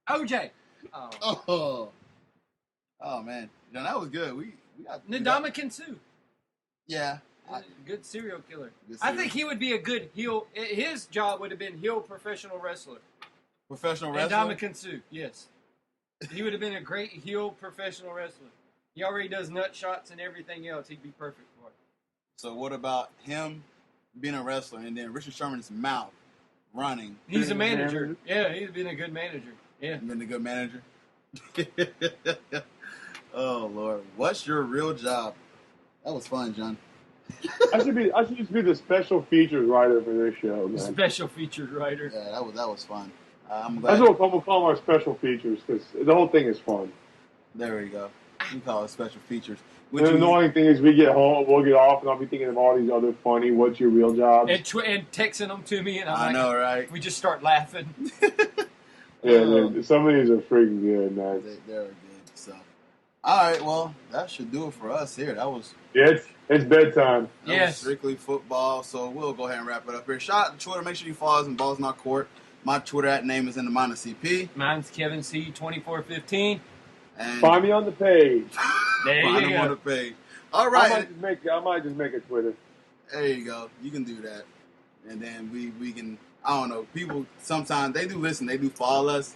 OJ. Oh, man. No, that was good. We got Ndamukong Suh. Yeah. Good serial killer. I think he would be a good heel. His job would have been heel professional wrestler. Professional wrestler? Ndamukong Suh, yes. He would have been a great heel professional wrestler. He already does nut shots and everything else. He'd be perfect for it. So what about him being a wrestler and then Richard Sherman's mouth running? He's a manager. Yeah, he's been a good manager. Yeah. Been a good manager? Oh, Lord. What's your real job? That was fun, John. I should just be the special features writer for this show, man. Special featured writer. Yeah, that was fun. I'm That's glad. what we'll call our special features because the whole thing is fun. There we go. We call it special features. The annoying thing is we get home, we'll get off, and I'll be thinking of all these other funny, what's your real jobs? And texting them to me, and I'm I like, know, right? we just start laughing. Yeah, some of these are freaking good, man. They're good. So, all right, well, that should do it for us here. That was it's bedtime. That was strictly football. So we'll go ahead and wrap it up here. Shout out to Twitter. Make sure you follow us in Balls Not Court. My Twitter name is in the -CP. Mine's Kevin C 2415. And find me on the page. There you find him go. on the page. All right. I might just make a Twitter. There you go. You can do that. And then we can, I don't know, people sometimes, they do listen. They do follow us.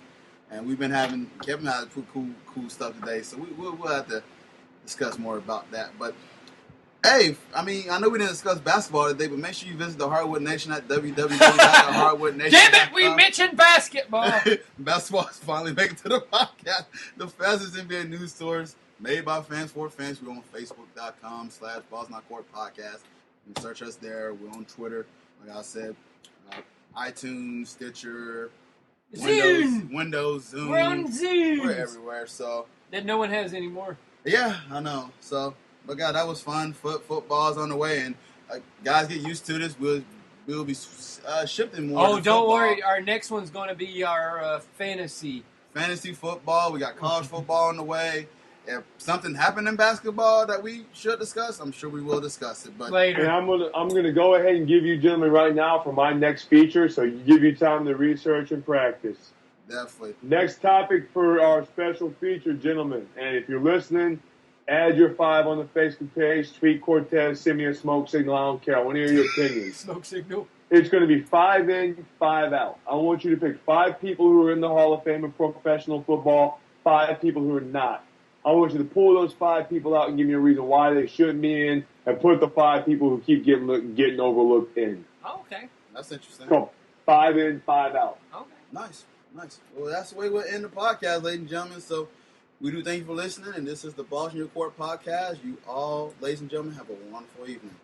And we've been Kevin has cool stuff today. So we'll have to discuss more about that. But, hey, I mean, I know we didn't discuss basketball today, but make sure you visit the Hardwood Nation at www.hardwoodnation.com. Damn it, we mentioned basketball. Basketball is finally making it to the podcast. The fastest NBA news stories made by fans for fans. We're on Facebook.com/BallsNotCourtPodcast. You can search us there. We're on Twitter, like I said, iTunes, Stitcher, Windows, Zoom. We're on Zoom. We're everywhere. So that no one has anymore. Yeah, I know. So, but God, that was fun. Football's on the way, and guys, get used to this. We'll be shifting more. Oh, don't worry. Our next one's going to be our fantasy football. We got college football on the way. If something happened in basketball that we should discuss, I'm sure we will discuss it. But later, and I'm gonna go ahead and give you gentlemen right now for my next feature, so you give you time to research and practice. Definitely. Next topic for our special feature, gentlemen, and if you're listening, add your 5 on the Facebook page. Tweet Cortez, send me a smoke signal. I don't care. I want to hear your opinions. Smoke signal. It's going to be 5 in, 5 out. I want you to pick 5 people who are in the Hall of Fame of professional football, 5 people who are not. I want you to pull those 5 people out and give me a reason why they shouldn't be in, and put the 5 people who keep getting overlooked in. Oh, okay. That's interesting. So 5 in, 5 out. Okay. Nice. Well, that's the way we'll end the podcast, ladies and gentlemen. So we do thank you for listening, and this is the Balls in Your Court podcast. You all, ladies and gentlemen, have a wonderful evening.